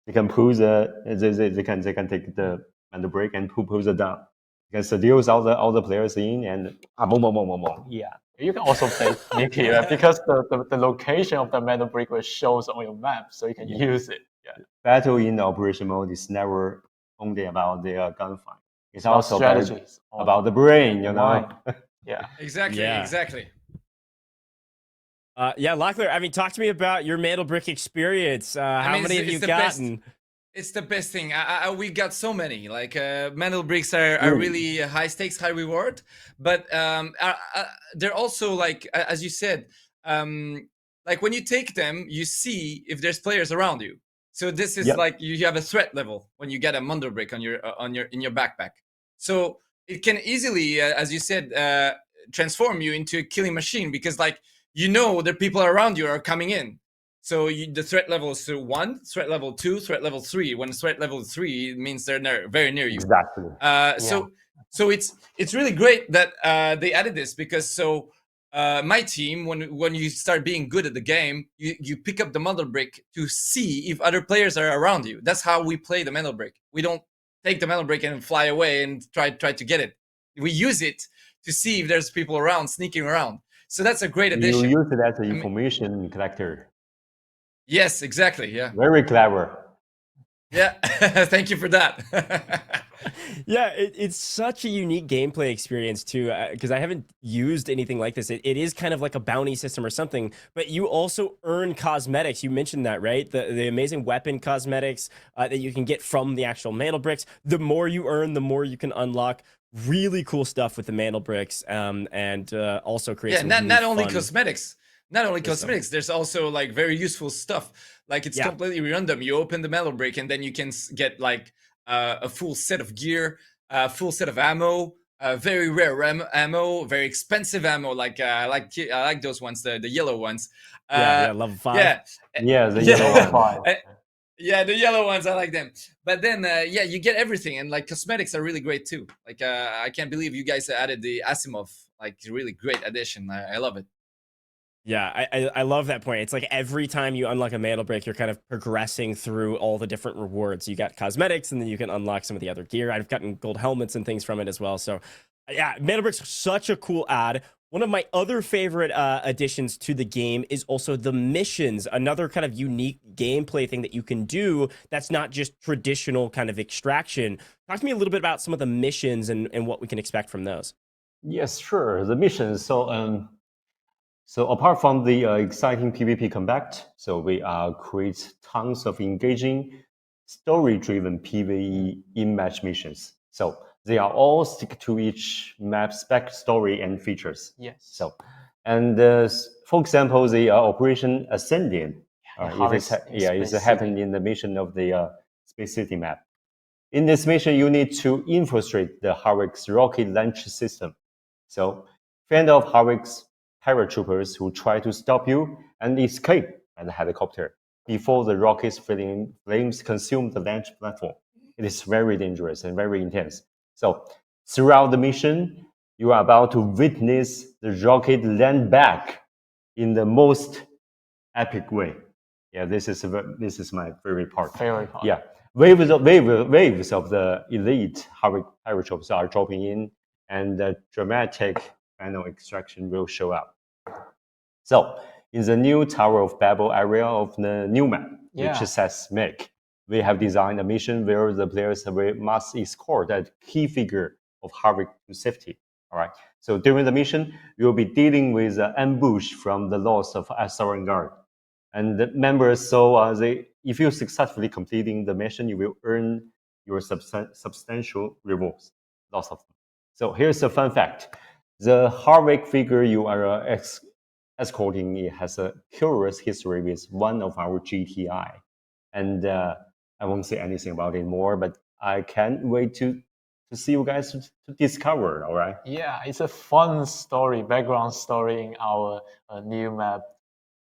They can pull they can take the Mandelbrick and pull the down. You can seduce all the players in and boom, boom, boom, boom, boom. Yeah. You can also play sneaky because the location of the Mandelbrick will shows on your map, so you can use it. Yeah. Battle in operation mode is never only about the gunfight. It's About also strategies. about the brain, you know. Yeah. Exactly. Yeah. Exactly. Yeah, Locklear, I mean, talk to me about your Mandelbrick experience. How mean, many it's- have you it's the best. gotten? It's the best thing. We got so many. Like Mandelbricks are really high stakes, high reward, but they're also like as you said, like when you take them, you see if there's players around you. So this is like you have a threat level when you get a Mandelbrick in your backpack. So it can easily, as you said, transform you into a killing machine because like you know the people around you are coming in. So the threat level is 1, threat level 2, threat level 3. When threat level 3 it means they're very near you. Exactly. So it's really great that they added this because my team when you start being good at the game, you pick up the Mandelbrick to see if other players are around you. That's how we play the Mandelbrick. We don't take the Mandelbrick and fly away and try to get it. We use it to see if there's people around sneaking around. So that's a great addition. You use it as an information collector. Yes, exactly. Yeah. Very clever. Yeah. Thank you for that. Yeah, it's such a unique gameplay experience too, because I haven't used anything like this. It is kind of like a bounty system or something, but you also earn cosmetics. You mentioned that, right? The amazing weapon cosmetics that you can get from the actual Mandelbricks. The more you earn, the more you can unlock. really cool stuff with the Mandelbricks, and also create Yeah, some not really only fun cosmetics. Not only system. cosmetics, there's also like very useful stuff. Like it's Yeah. completely random. You open the Mandelbrick and then you can get like a full set of gear, a full set of ammo, very rare ammo, very expensive ammo. Like I like those ones, the yellow ones. Yeah, level 5. Yeah, Yeah, the yeah. yellow one. Fine. Yeah, the yellow ones, I like them. But then, yeah, you get everything, and like cosmetics are really great too. Like, I can't believe you guys added the Asimov. Like, really great addition. I love it. Yeah, I love that point. It's like every time you unlock a Mandelbrick, you're kind of progressing through all the different rewards. You got cosmetics, and then you can unlock some of the other gear. I've gotten gold helmets and things from it as well. So, yeah, Mandelbrick's such a cool ad. One of my other favorite additions to the game is also the missions, another kind of unique gameplay thing that you can do that's not just traditional kind of extraction. Talk to me a little bit about some of the missions and what we can expect from those. Yes, sure. The missions. So apart from the exciting PvP combat, so we create tons of engaging, story-driven PvE in-match missions. So they are all stick to each map's backstory and features. Yes. So, and for example, the Operation Ascendian, it's Space happened in the mission of the Space City map. In this mission, you need to infiltrate the Harwick's rocket launch system. So, fend off Harwick's paratroopers who try to stop you and escape by the helicopter before the rocket's flames consume the launch platform. It is very dangerous and very intense. So, throughout the mission, you are about to witness the rocket land back in the most epic way. Yeah, this is my favorite part. Favorite part. Yeah, waves of the elite Harwick paratroopers are dropping in, and the dramatic final extraction will show up. So, in the new Tower of Babel area of the new map, which says Make, we have designed a mission where the players must escort a key figure of Harwick to safety. All right. So during the mission, you will be dealing with an ambush from the loss of Asaran Guard. And the members, if you successfully completing the mission, you will earn your substantial rewards. Lots of them. So here's a fun fact. The Harwick figure you are escorting has a curious history with one of our GTI. And I won't say anything about it more, but I can't wait to see you guys to discover, all right? Yeah, it's a fun story, background story in our new map,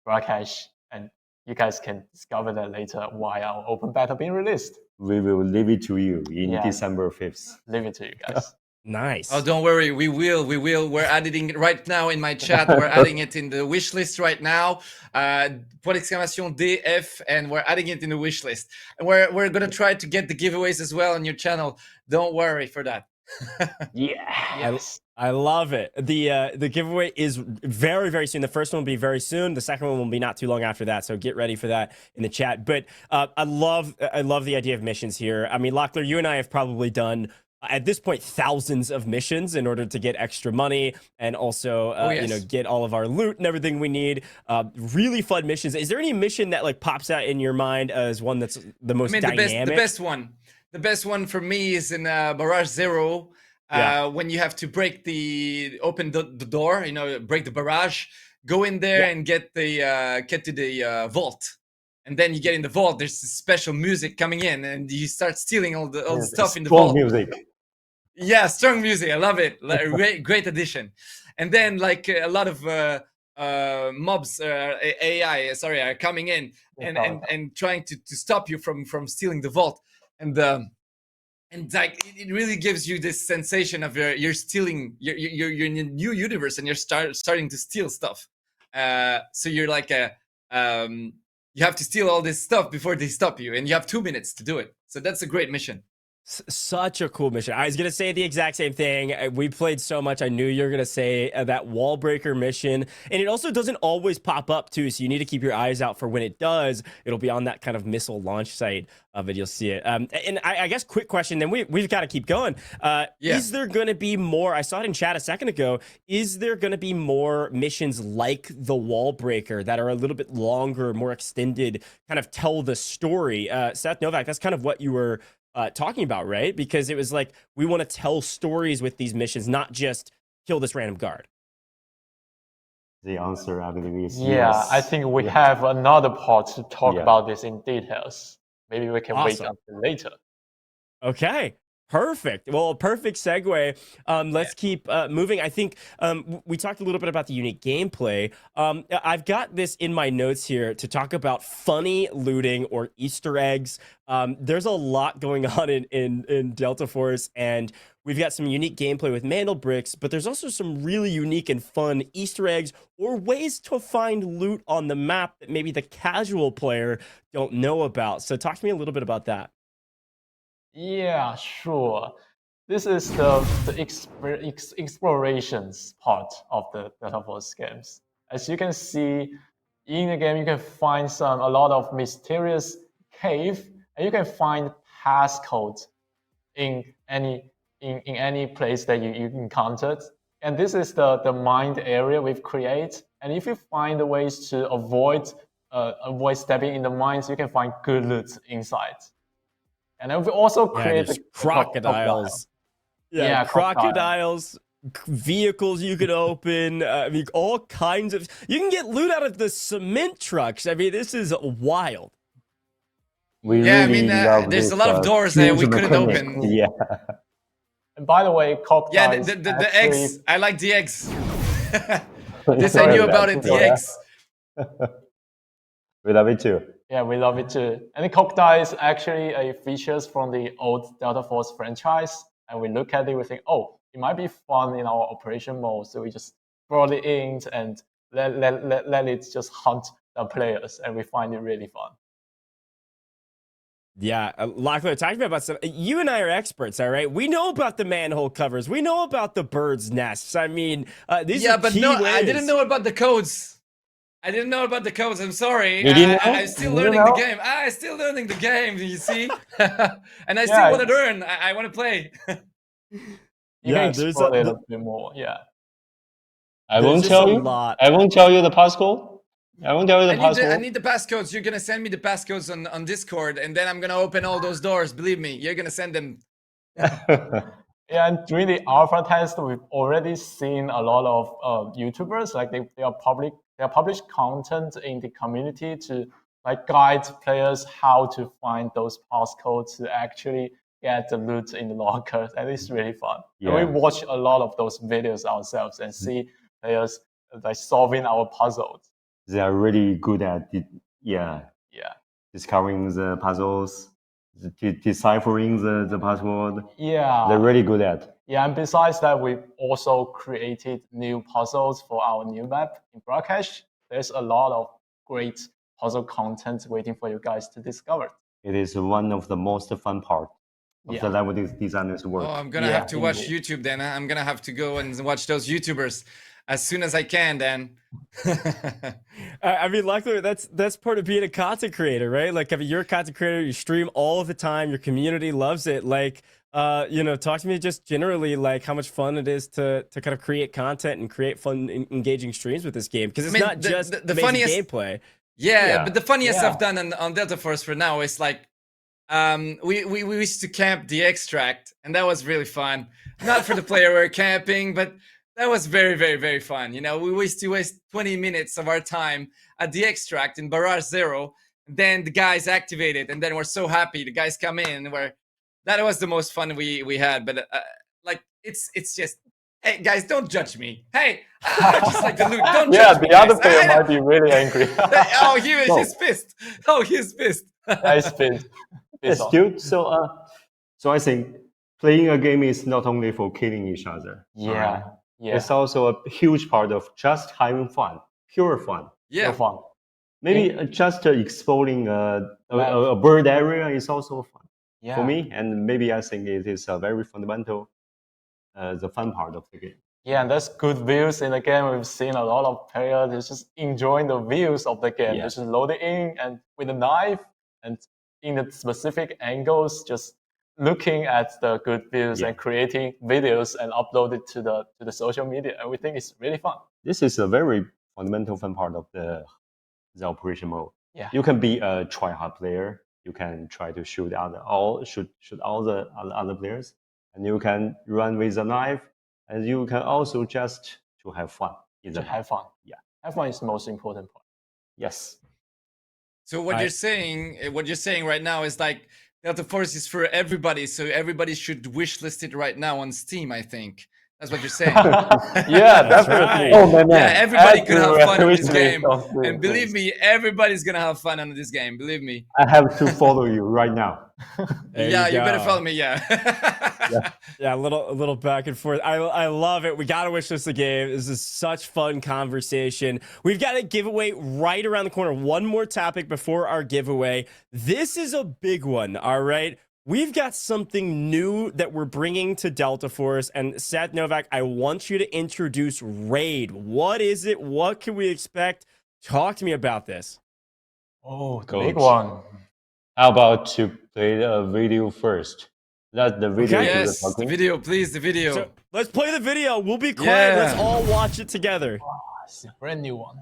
Brakash, and you guys can discover that later while our open beta being released. We will leave it to you in December 5th. Leave it to you guys. Nice. Oh, don't worry. We will. We're adding it right now in my chat. We're adding it in the wish list right now. Point exclamation DF, and we're adding it in the wish list. And we're gonna try to get the giveaways as well on your channel. Don't worry for that. Yes. I love it. The giveaway is very, very soon. The first one will be very soon. The second one will be not too long after that. So get ready for that in the chat. But I love the idea of missions here. I mean, Locklear, you and I have probably done at this point thousands of missions in order to get extra money and also get all of our loot and everything we need. Really fun missions. Is there any mission that like pops out in your mind as one that's the most dynamic? The best one for me is in Barrage Zero. When you have to open the door, break the barrage, go in there and get to the vault. And then you get in the vault, there's this special music coming in and you start stealing all the stuff in the vault. Music. Yeah, strong music. I love it. Great addition. And then like a lot of mobs, AI, are coming in and trying to stop you from stealing the vault. And like it really gives you this sensation of you're stealing, you're in a new universe and you're starting to steal stuff. So you're like you have to steal all this stuff before they stop you, and you have 2 minutes to do it. So that's a great mission. Such a cool mission. I was going to say the exact same thing. We played so much. I knew you were going to say that wall breaker mission. And it also doesn't always pop up too. So you need to keep your eyes out for when it does. It'll be on that kind of missile launch site of it. You'll see it. And I guess quick question, then we've got to keep going. Is there going to be more? I saw it in chat a second ago. Is there going to be more missions like the wall breaker that are a little bit longer, more extended, kind of tell the story? Seth Novak, that's kind of what you were talking about, right? Because it was like, we want to tell stories with these missions, not just kill this random guard. The answer, I believe, is Yeah, yes. I think we have another part to talk Yeah. about this in details. Maybe we can wait Awesome. until later. Okay. Perfect. Well, perfect segue. Let's keep moving. I think we talked a little bit about the unique gameplay. I've got this in my notes here to talk about funny looting or Easter eggs. There's a lot going on in Delta Force, and we've got some unique gameplay with Mandelbricks, but there's also some really unique and fun Easter eggs or ways to find loot on the map that maybe the casual player don't know about. So talk to me a little bit about that. Yeah, sure. This is the explorations part of the Delta Force games. As you can see, in the game, you can find a lot of mysterious cave, and you can find passcodes in any place that you encountered. And this is the mined area we've created. And if you find ways to avoid stepping in the mines, you can find good loot inside. And then we also create there's the crocodiles. Yeah, Crocodiles, vehicles you could open. I mean, all kinds of. You can get loot out of the cement trucks. I mean, this is wild. Yeah, I mean, there's a lot of doors there we couldn't open. Yeah. And by the way, Yeah, crocodiles. the eggs. I like the eggs. This I knew about it. The eggs. We love it too. Yeah, we love it too. And the crocodile is actually a features from the old Delta Force franchise. And we look at it, we think, oh, it might be fun in our operation mode. So we just throw it in and let it just hunt the players. And we find it really fun. Yeah, Locklear, talk to me about some. You and I are experts, all right? We know about the manhole covers. We know about the birds' nests. I mean, these are key ways. I didn't know about the codes. I didn't know about the codes. I'm sorry. You didn't know? I'm still You learning didn't the know? game. I'm still learning the game. You see, and I still want to learn. I want to play. You can explore it a bit more. Yeah. I won't tell you. I won't tell you the passcode. I won't tell you the passcode. I need the passcodes. You're gonna send me the passcodes on Discord, and then I'm gonna open all those doors. Believe me, you're gonna send them. Yeah, and during the alpha test, we've already seen a lot of YouTubers like they publish content in the community to like guide players how to find those passcodes to actually get the loot in the lockers, and it's really fun. Yeah. And we watch a lot of those videos ourselves and see players like solving our puzzles. They are really good at discovering the puzzles, deciphering the password. Yeah, they're really good at. Yeah, and besides that, we've also created new puzzles for our new map in Broadcast. There's a lot of great puzzle content waiting for you guys to discover. It is one of the most fun part of the level designer's work. Oh, I'm gonna have to watch YouTube then. I'm gonna have to go and watch those YouTubers as soon as I can then. I mean, luckily that's part of being a content creator, right? Like, I mean, you're a content creator, you stream all of the time, your community loves it. Like, talk to me just generally like how much fun it is to kind of create content and create fun, engaging streams with this game, because it's not just the funniest gameplay. Yeah, but the funniest I've done on Delta Force for now is like, we used to camp the extract, and that was really fun. Not for the player we were camping, but that was very, very, very fun. You know, we used to waste 20 minutes of our time at the extract in Barrage Zero. Then the guys activated, and then we're so happy. The guys come in, that was the most fun we had. But like, it's just, hey guys, don't judge me. Hey, I just like the loot. Don't judge me. The other player might be really angry. Oh, he's pissed. Oh, he's pissed. He's pissed. Yes, dude. So I think playing a game is not only for killing each other. Yeah. It's also a huge part of just having fun, pure fun. Yeah, pure fun. Maybe just exploring a bird area is also fun for me, and maybe I think it is a very fundamental, the fun part of the game. Yeah, and there's good views in the game. We've seen a lot of players just enjoying the views of the game. Just load it in and with a knife and in the specific angles, just looking at the good views and creating videos and upload it to the social media. And we think it's really fun. This is a very fundamental fun part of the operation mode. Yeah. You can be a try-hard player You can try to shoot all the other players, and you can run with a knife, and you can also just to have fun. To have fun. Yeah. Have fun is the most important part. Yes. So what you're saying right now is like Delta Force is for everybody, so everybody should wishlist it right now on Steam. I think that's what you're saying. Yeah, definitely. right. Oh man, Yeah, everybody could have fun in this wishlist game, of the and believe things. me, everybody's gonna have fun on this game. Believe me. I have to follow you right now. There Yeah, you better go. follow me. Yeah. Yeah, a little back and forth. I love it. We gotta wish this the game. This is such fun conversation. We've got a giveaway right around the corner. One more topic before our giveaway. This is a big one. All right. We've got something new that we're bringing to Delta Force. And Seth Novak, I want you to introduce Raid. What is it? What can we expect? Talk to me about this. Oh, the Coach. big one. How about to play the video first? Let the video Okay. do the Yes, the talking. video, please. The video. So let's play the video. We'll be quiet. Yeah. Let's all watch it together. It's a brand new one.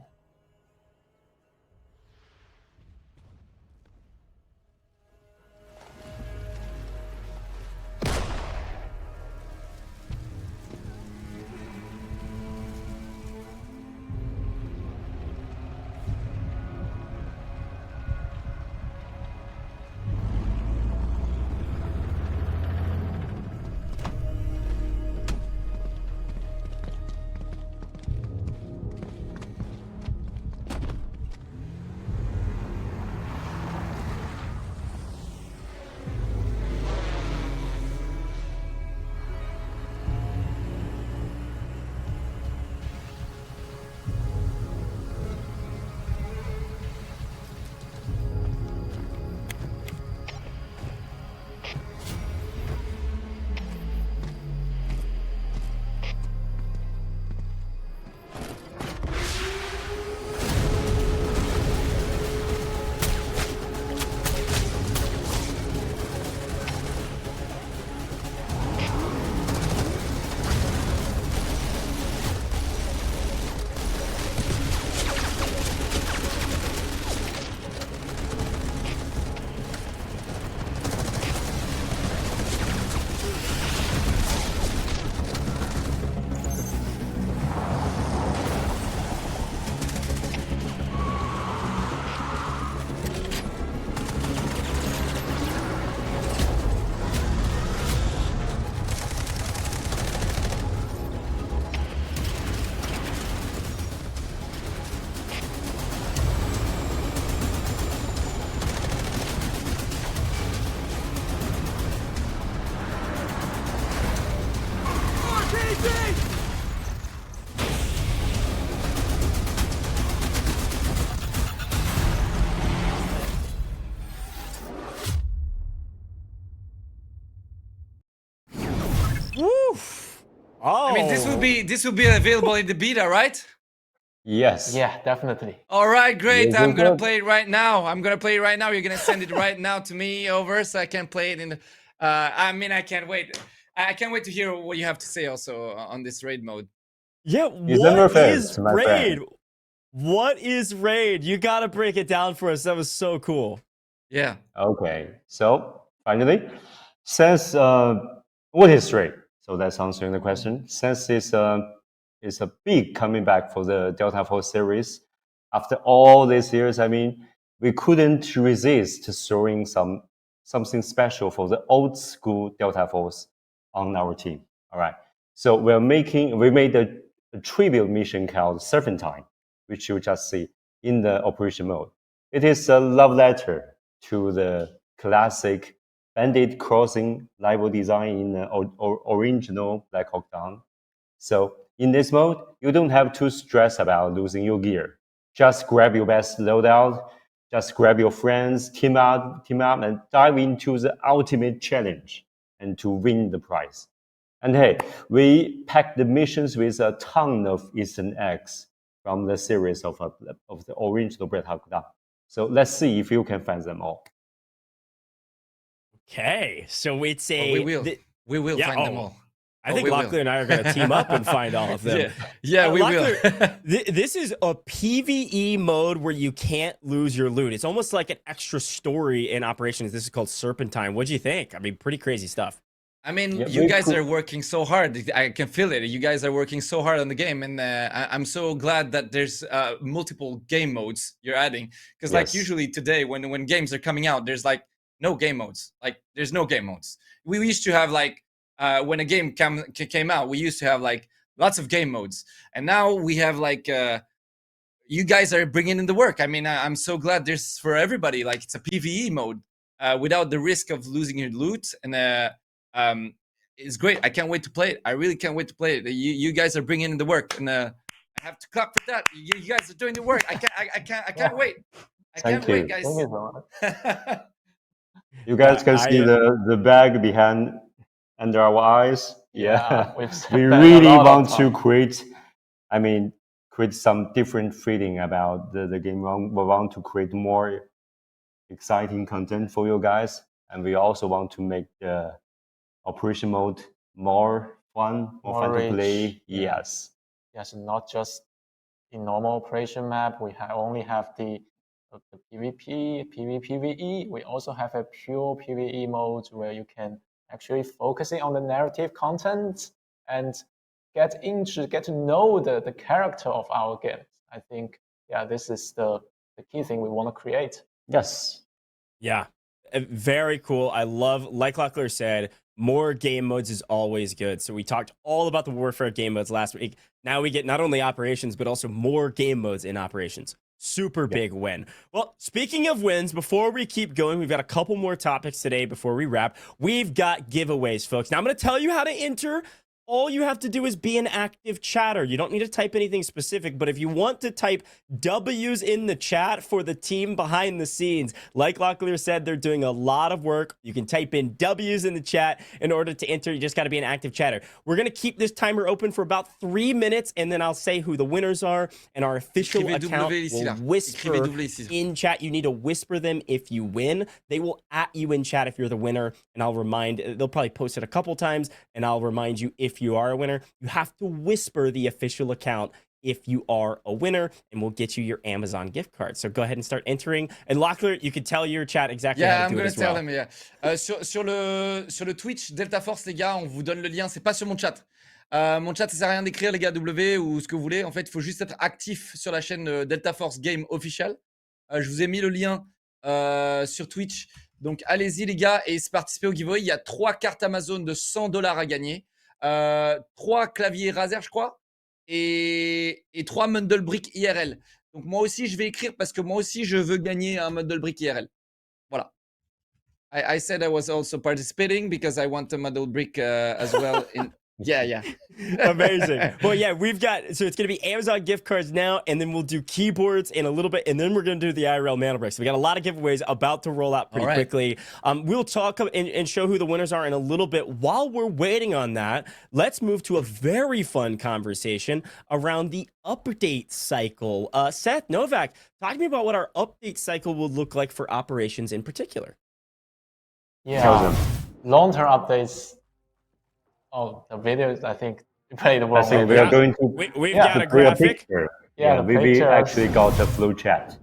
Woof. Oh. I mean, this will be available in the beta, right? Yes. Yeah, definitely. All right, great. Yes, I'm gonna good. play it right now. You're gonna send it right now to me over, so I can play it in the. I mean, I can't wait. I can't wait to hear what you have to say also on this raid mode. Yeah, December what 5th, is my Raid? friend. What is Raid? You gotta break it down for us. That was so cool. Yeah. Okay. So finally, since what is Raid? So that's answering the question. Since it's a big coming back for the Delta Force series, after all these years, I mean, we couldn't resist throwing something special for the old school Delta Force on our team. All right. So we made a tribute mission called Serpentine, which you just see in the operation mode. It is a love letter to the classic bandit crossing level design in the original Black Hawk Down. So in this mode, you don't have to stress about losing your gear. Just grab your best loadout, just grab your friends, team up, and dive into the ultimate challenge and to win the prize. And hey, we packed the missions with a ton of Eastern eggs from the series of the original Black Hawk Down. So let's see if you can find them all. Okay, so it's a. We will. We will yeah, find them oh. all. I think Locklear and I are going to team up and find all of them. Yeah, we will. This is a PvE mode where you can't lose your loot. It's almost like an extra story in operations. This is called Serpentine. What'd you think? I mean, pretty crazy stuff. I mean, you guys are working so hard. I can feel it. You guys are working so hard on the game, and I'm so glad that there's multiple game modes you're adding. Because like usually today, when games are coming out, there's like no game modes. Like there's no game modes. We used to have like when a game came out, we used to have like lots of game modes, and now we have like you guys are bringing in the work. I mean, I'm so glad there's for everybody. Like it's a PvE mode without the risk of losing your loot, and it's great. I can't wait to play it. I really can't wait to play it. You guys are bringing in the work, and I have to clap for that. You guys are doing the work. I can't wait. I can't wait, guys. Thank you so much. You guys can see the bag behind under our eyes. Yeah, we really want to create. I mean, create some different feeling about the game. We want to create more exciting content for you guys, and we also want to make the operation mode more fun to play. Yes, not just the normal operation map. We only have the PvP, PvE. We also have a pure PvE mode where you can actually focusing on the narrative content and get to know the character of our games. I think this is the key thing we want to create. Yes. Yeah. Very cool. I love, like Locklear said, more game modes is always good. So we talked all about the Warfare game modes last week. Now we get not only operations, but also more game modes in operations. Super big win. Well, speaking of wins, before we keep going, we've got a couple more topics today before we wrap. We've got giveaways, folks. Now I'm going to tell you how to enter. All you have to do is be an active chatter. You don't need to type anything specific, but if you want to type W's in the chat for the team behind the scenes, like Locklear said, they're doing a lot of work. You can type in W's in the chat in order to enter. You just got to be an active chatter. We're going to keep this timer open for about 3 minutes, and then I'll say who the winners are, and our official account will whisper in chat. You need to whisper them if you win. They will at you in chat if you're the winner, and I'll remind, they'll probably post it a couple times, and I'll remind you if you are a winner. You have to whisper the official account if you are a winner, and we'll get you your Amazon gift card. So go ahead and start entering. And Locklear, you can tell your chat exactly how to do it as well. Yeah, I'm going to tell them, sur le Twitch Delta Force, les gars, on vous donne le lien. C'est pas sur mon chat. Mon chat, ça sert à rien d'écrire, les gars, W ou ce que vous voulez. En fait, il faut juste être actif sur la chaîne Delta Force Game Official. Je vous ai mis le lien sur Twitch. Donc, allez-y, les gars, et participez au giveaway. Il y a 3 cartes Amazon de $100 à gagner. 3 claviers Razer, je crois, et 3 Mandelbrick IRL. Donc moi aussi, je vais écrire parce que moi aussi, je veux gagner un Mandelbrick IRL. Voilà. I said I was also participating because I want a Mandelbrick as well. Yeah. Amazing. Well, yeah, we've got, so it's going to be Amazon gift cards now, and then we'll do keyboards in a little bit, and then we're going to do the IRL Mandelbrick. So we got a lot of giveaways about to roll out pretty quickly. We'll talk and show who the winners are in a little bit. While we're waiting on that, let's move to a very fun conversation around the update cycle. Seth, Novak, talk to me about what our update cycle will look like for operations in particular. Yeah, long-term updates. Oh, the videos, I think you played the wrong way. We are going to. We've got a graphic. We actually got a flow chat.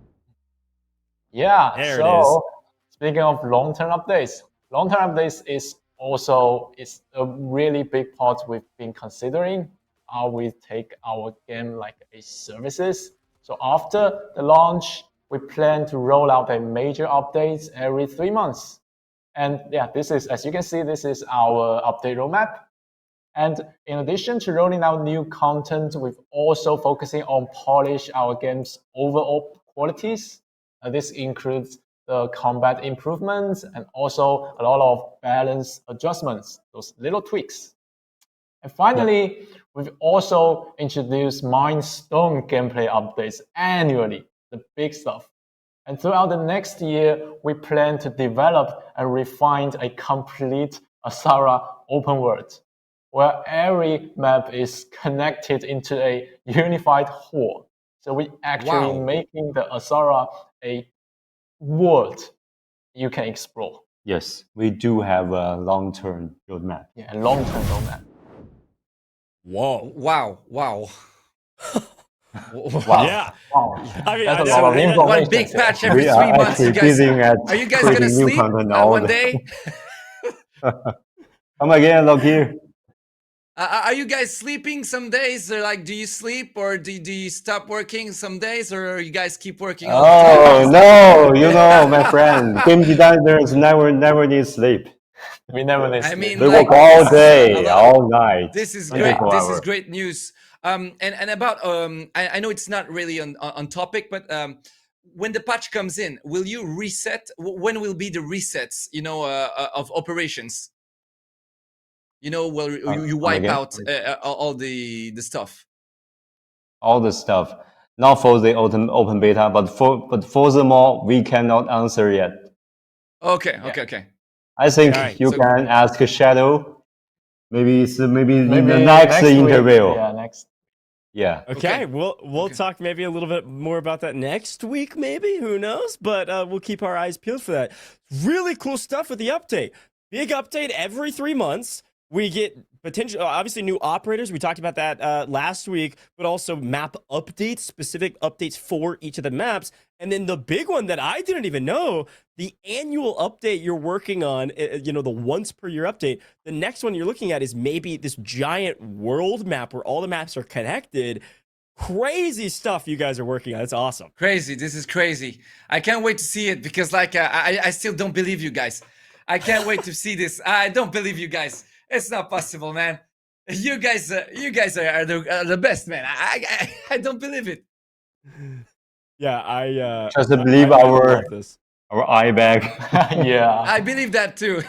Yeah, there it is. Speaking of long-term updates is also a really big part we've been considering how we take our game like a services. So after the launch, we plan to roll out a major updates every 3 months. And this is, as you can see, this is our update roadmap. And in addition to rolling out new content, we've also focusing on polish our game's overall qualities. This includes the combat improvements and also a lot of balance adjustments, those little tweaks. And finally, we've also introduced milestone gameplay updates annually, the big stuff. And throughout the next year, we plan to develop and refine a complete Asara open world, where every map is connected into a unified whole. So we actually making the Asara a world you can explore. Yes, we do have a long-term roadmap. Yeah, a long-term roadmap. Whoa. Wow. Wow. Wow. Yeah. Wow. I mean, That's a I- lot of I- information. One big here. patch every We 3 are months. You actually guys, busy at are you guys gonna creating new sleep content all one the day? Come again, Locklear. Are you guys sleeping some days? Or like, do you sleep or do you stop working some days, or you guys keep working all the Oh time? no, you know, my friend, game designers never need sleep. We never I listen. mean, They like, work all this is a day, lot of. all night, This is great. 24 This is hours. great news. And about I know it's not really on topic, but when the patch comes in, will you reset? When will be the resets? Of operations. Well, you Come wipe again? out all the stuff. All the stuff. Not for the open beta, but furthermore, we cannot answer yet. Okay. Okay. I think Alright, you so- can ask Shadow. Maybe in the Maybe next week. interview. Yeah, next. Yeah. Okay, Okay. we'll Okay. talk maybe a little bit more about that next week, maybe. Who knows? But we'll keep our eyes peeled for that. Really cool stuff with the update. Big update every 3 months. We get potential, obviously, new operators. We talked about that last week, but also map updates, specific updates for each of the maps. And then the big one that I didn't even know, the annual update you're working on, the once per year update. The next one you're looking at is maybe this giant world map where all the maps are connected. Crazy stuff you guys are working on. It's awesome. Crazy. This is crazy. I can't wait to see it because, like, I still don't believe you guys. I can't wait to see this. I don't believe you guys. It's not possible, man. You guys are the best, man. I don't believe it. Yeah, I Just believe I our love this. eye bag. Yeah. I believe that too.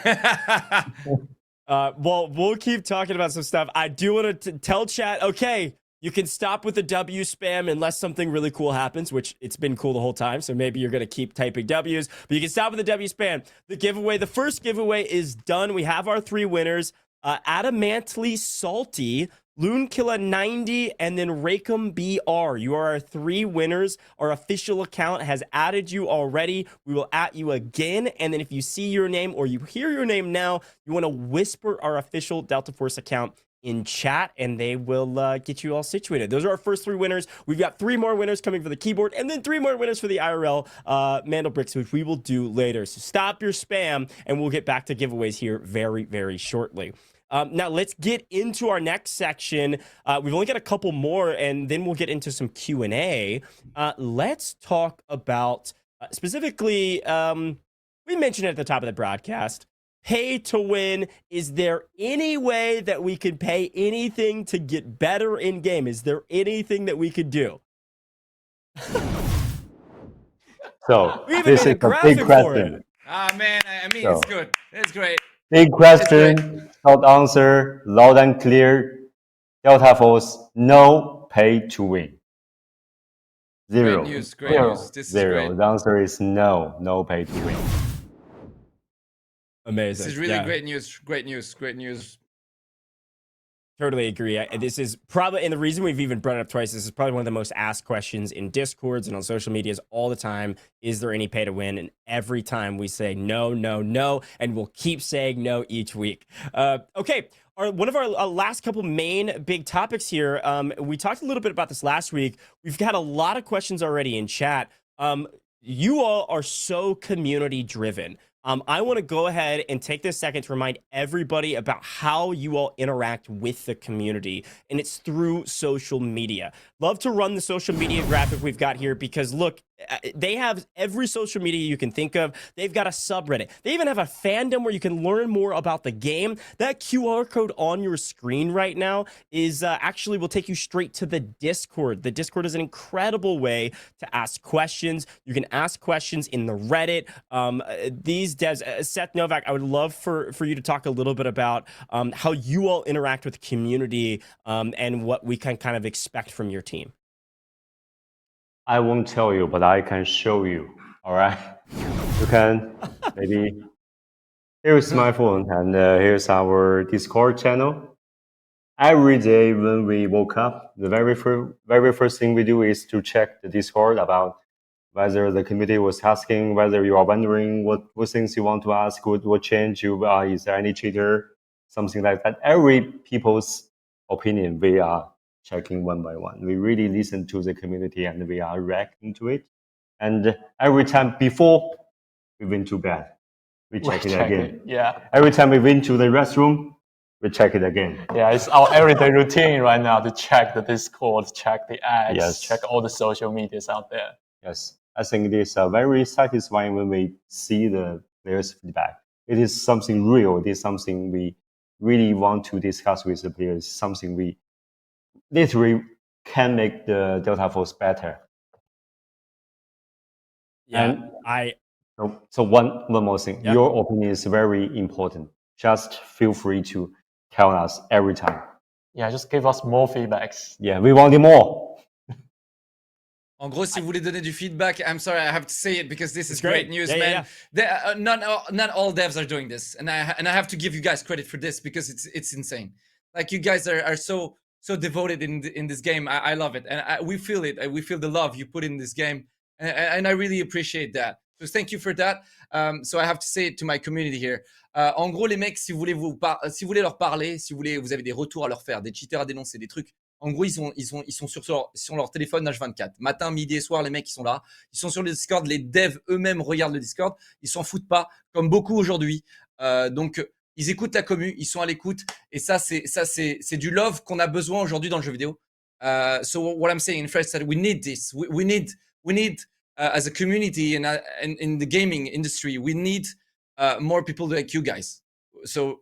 Well, we'll keep talking about some stuff. I do want to tell chat, okay, you can stop with the W spam unless something really cool happens, which it's been cool the whole time. So maybe you're going to keep typing W's, but you can stop with the W spam. The first giveaway is done. We have our 3 winners. Adamantly Salty, Loonkilla 90, and then Rakem BR. You are our 3 winners. Our official account has added you already. We will at you again. And then if you see your name or you hear your name now, you want to whisper our official Delta Force account in chat and they will get you all situated. Those are our first 3 winners. We've got 3 more winners coming for the keyboard and then 3 more winners for the IRL Mandelbricks, which we will do later. So stop your spam and we'll get back to giveaways here very, very shortly. Now let's get into our next section. We've only got a couple more, and then we'll get into some Q&A. Let's talk about specifically. We mentioned it at the top of the broadcast. Pay to win. Is there any way that we could pay anything to get better in game? Is there anything that we could do? So We even this made is a a graphic big for question. it. Ah, man. I mean, So- it's good. It's great. Big question, short answer, loud and clear. Delta Force, no pay to win. Zero. Great news. Great Zero. news. This is Zero. great. The answer is no pay to win. Amazing. This is really Yeah. great news. Great news. Great news. Totally agree. This is probably, and the reason we've even brought it up twice, this is probably one of the most asked questions in Discords and on social medias all the time. Is there any pay to win? And every time we say no, and we'll keep saying no each week. Okay. One of our last couple main big topics here, we talked a little bit about this last week. We've got a lot of questions already in chat. You all are so community driven. I want to go ahead and take this second to remind everybody about how you all interact with the community, and it's through social media. Love to run the social media graphic we've got here because look, they have every social media you can think of. They've got a subreddit. They even have a fandom where you can learn more about the game. That QR code on your screen right now is actually will take you straight to the Discord. The Discord is an incredible way to ask questions. You can ask questions in the Reddit. These devs, Seth Novak, I would love for you to talk a little bit about how you all interact with the community and what we can kind of expect from your team. I won't tell you, but I can show you. All right. You can maybe. Here's my phone, and here's our Discord channel. Every day when we woke up, the very first thing we do is to check the Discord about whether the community was asking, whether you are wondering what things you want to ask, what change you is there any cheater, something like that. Every people's opinion, we are checking one by one. We really listen to the community and we are reacting to it. And every time before we went to bed, we check it again. Yeah. Every time we went to the restroom, we check it again. Yeah, it's our everyday routine right now to check the Discord, check the ads, Yes. check all the social medias out there. Yes, I think it is very satisfying when we see the players' feedback. It is something real. It is something we really want to discuss with the players. Something we literally can make the Delta Force better. Yeah, And so one more thing. Yeah. Your opinion is very important. Just feel free to tell us every time. Yeah, just give us more feedbacks. Yeah, we want more. En gros, si vous voulez donner du feedback, I'm sorry, I have to say it because this is great. great news, Yeah, man. yeah, Not all devs are doing this, and I have to give you guys credit for this because it's insane. Like, you guys are so devoted in this game. I love it, and we feel it. We feel the love you put in this game, and I really appreciate that. So thank you for that. So I have to say it to my community here. En gros, les mecs, si vous voulez leur parler, si vous avez des retours à leur faire, des cheaters à dénoncer, des trucs. En gros, ils sont sur leur téléphone H24. Matin, midi et soir, les mecs, ils sont là. Ils sont sur le Discord. Les devs eux-mêmes regardent le Discord. Ils s'en foutent pas, comme beaucoup aujourd'hui. Donc, ils écoutent la commu. Ils sont à l'écoute. Et ça, c'est du love qu'on a besoin aujourd'hui dans le jeu vidéo. So what I'm saying in French is that we need this. We need as a community and in the gaming industry, we need more people like you guys. So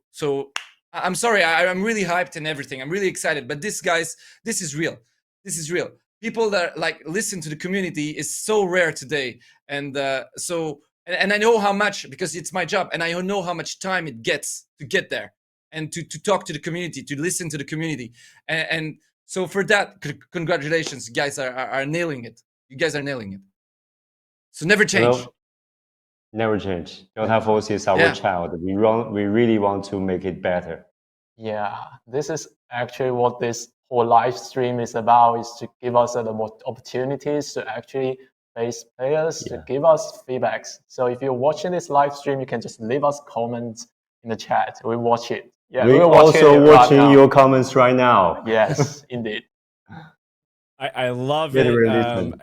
I'm sorry, I'm really hyped and everything. I'm really excited, but this is real. This is real. People that like listen to the community is so rare today, and and I know how much, because it's my job, and I know how much time it gets to get there and to talk to the community, to listen to the community, and so for that, congratulations, you guys are nailing it. You guys are nailing it. So never change. Never change. Delta Force is our child. We really want to make it better. Yeah, this is actually what this whole live stream is about, is to give us more opportunities to actually face players, to give us feedbacks. So if you're watching this live stream, you can just leave us comments in the chat. We watch it. Yeah, we're also watching your comments right now. Yes, indeed. I love it.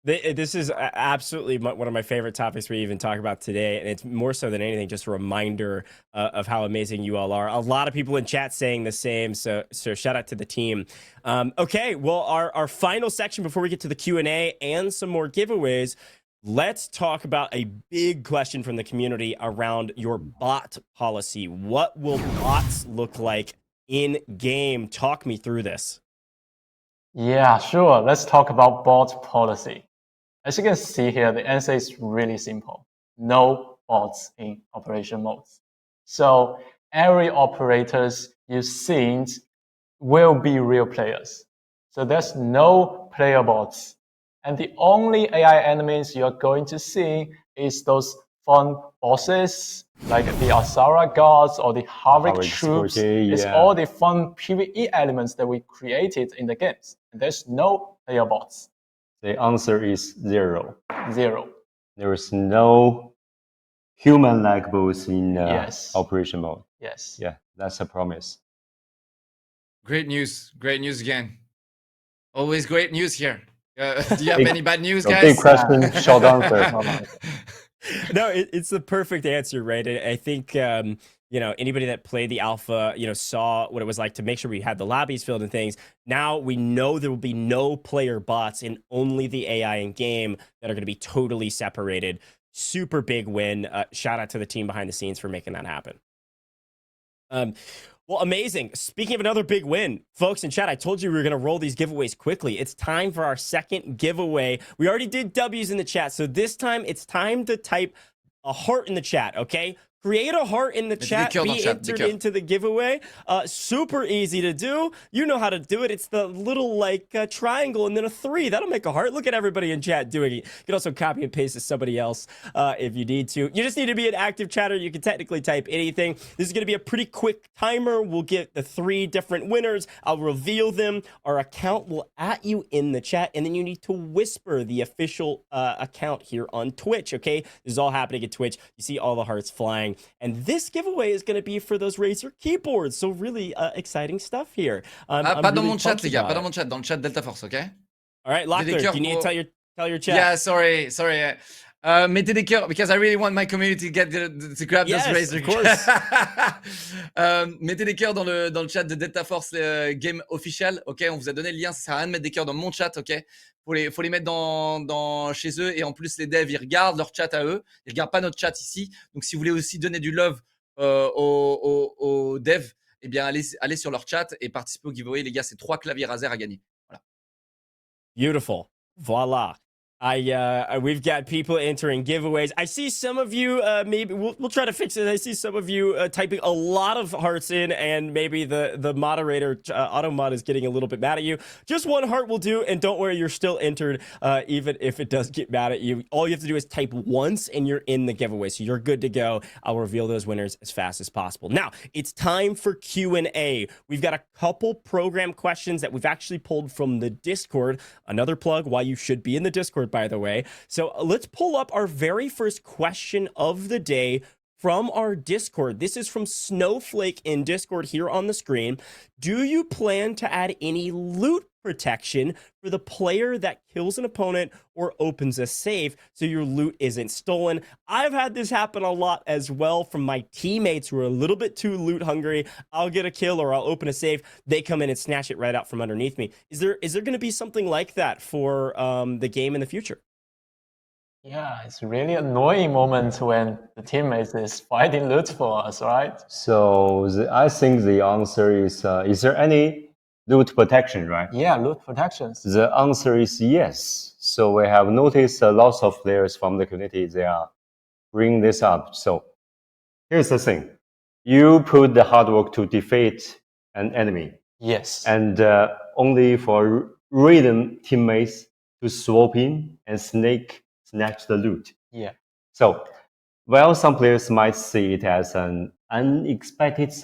This is absolutely one of my favorite topics we even talk about today, and it's more so than anything just a reminder of how amazing you all are. A lot of people in chat saying the same, so shout out to the team. Okay, well, our final section before we get to the Q&A and some more giveaways, let's talk about a big question from the community around your bot policy. What will bots look like in game? Talk me through this. Yeah, sure. Let's talk about bot policy. As you can see here, the answer is really simple. No bots in operation modes. So every operators you've seen will be real players. So there's no player bots. And the only AI enemies you're going to see is those fun bosses, like the Asara gods or the Havik troops. It's all the fun PvE elements that we created in the games. And there's no player bots. The answer is 0. 0. There is no human-like bots in operation mode. Yes. Yeah, that's a promise. Great news. Great news again. Always great news here. Do you have any bad news, guys? Big question, short answer. No, it's the perfect answer, right? I think anybody that played the alpha, saw what it was like to make sure we had the lobbies filled and things. Now we know there will be no player bots and only the AI in game that are going to be totally separated. Super big win. Shout out to the team behind the scenes for making that happen. Well, amazing. Speaking of another big win, folks in chat, I told you we were going to roll these giveaways quickly. It's time for our second giveaway. We already did W's in the chat, so this time it's time to type a heart in the chat, okay? Create a heart in the chat, be entered into the giveaway. Super easy to do. You know how to do it. It's the little triangle and then a 3. That'll make a heart. Look at everybody in chat doing it. You can also copy and paste to somebody else if you need to. You just need to be an active chatter. You can technically type anything. This is going to be a pretty quick timer. We'll get the 3 different winners. I'll reveal them. Our account will at you in the chat, and then you need to whisper the official account here on Twitch, okay? This is all happening at Twitch. You see all the hearts flying. qualifying. And this giveaway is going to be for those Razer keyboards. So really exciting stuff here. I'm Pas dans really mon chat, pumped les gars. about Pas dans it. mon chat. Dans le chat Delta Force, ok? All right, Mettez des Locklear, cœurs do you need to pour- tell your chat? Yeah, sorry. Mettez des cœurs because I really want my community to grab Yes, those Razer. of course. Mettez des cœurs dans le chat de Delta Force Game Official, ok? On vous a donné le lien, ça sert à rien de mettre des cœurs dans mon chat, ok? Faut les mettre dans chez eux, et en plus les devs ils regardent leur chat à eux, ils regardent pas notre chat ici. Donc si vous voulez aussi donner du love aux devs, eh bien allez sur leur chat et participez au giveaway, les gars. C'est 3 claviers Razer à gagner. Voilà. Beautiful. Voila. We've got people entering giveaways. I see some of you, maybe we'll try to fix it. I see some of you typing a lot of hearts in, and maybe the moderator, Automod, is getting a little bit mad at you. Just one heart will do, and don't worry, you're still entered, even if it does get mad at you. All you have to do is type once, and you're in the giveaway, so you're good to go. I'll reveal those winners as fast as possible. Now, it's time for Q&A. We've got a couple program questions that we've actually pulled from the Discord. Another plug why you should be in the Discord, by the way. So let's pull up our very first question of the day from our Discord. This is from Snowflake in Discord here on the screen. Do you plan to add any loot protection for the player that kills an opponent or opens a safe so your loot isn't stolen? I've had this happen a lot as well from my teammates who are a little bit too loot hungry. I'll get a kill or I'll open a safe. They come in and snatch it right out from underneath me. Is there going to be something like that for the game in the future? Yeah, it's really annoying moment when the teammates is fighting loot for us, right? So I think the answer is there any loot protection, right? Yeah, loot protections. The answer is yes. So we have noticed lots of players from the community, they are bringing this up. So here's the thing. You put the hard work to defeat an enemy, Yes. and only for random teammates to swap in and snatch the loot. Yeah. So, while some players might see it as an unexpected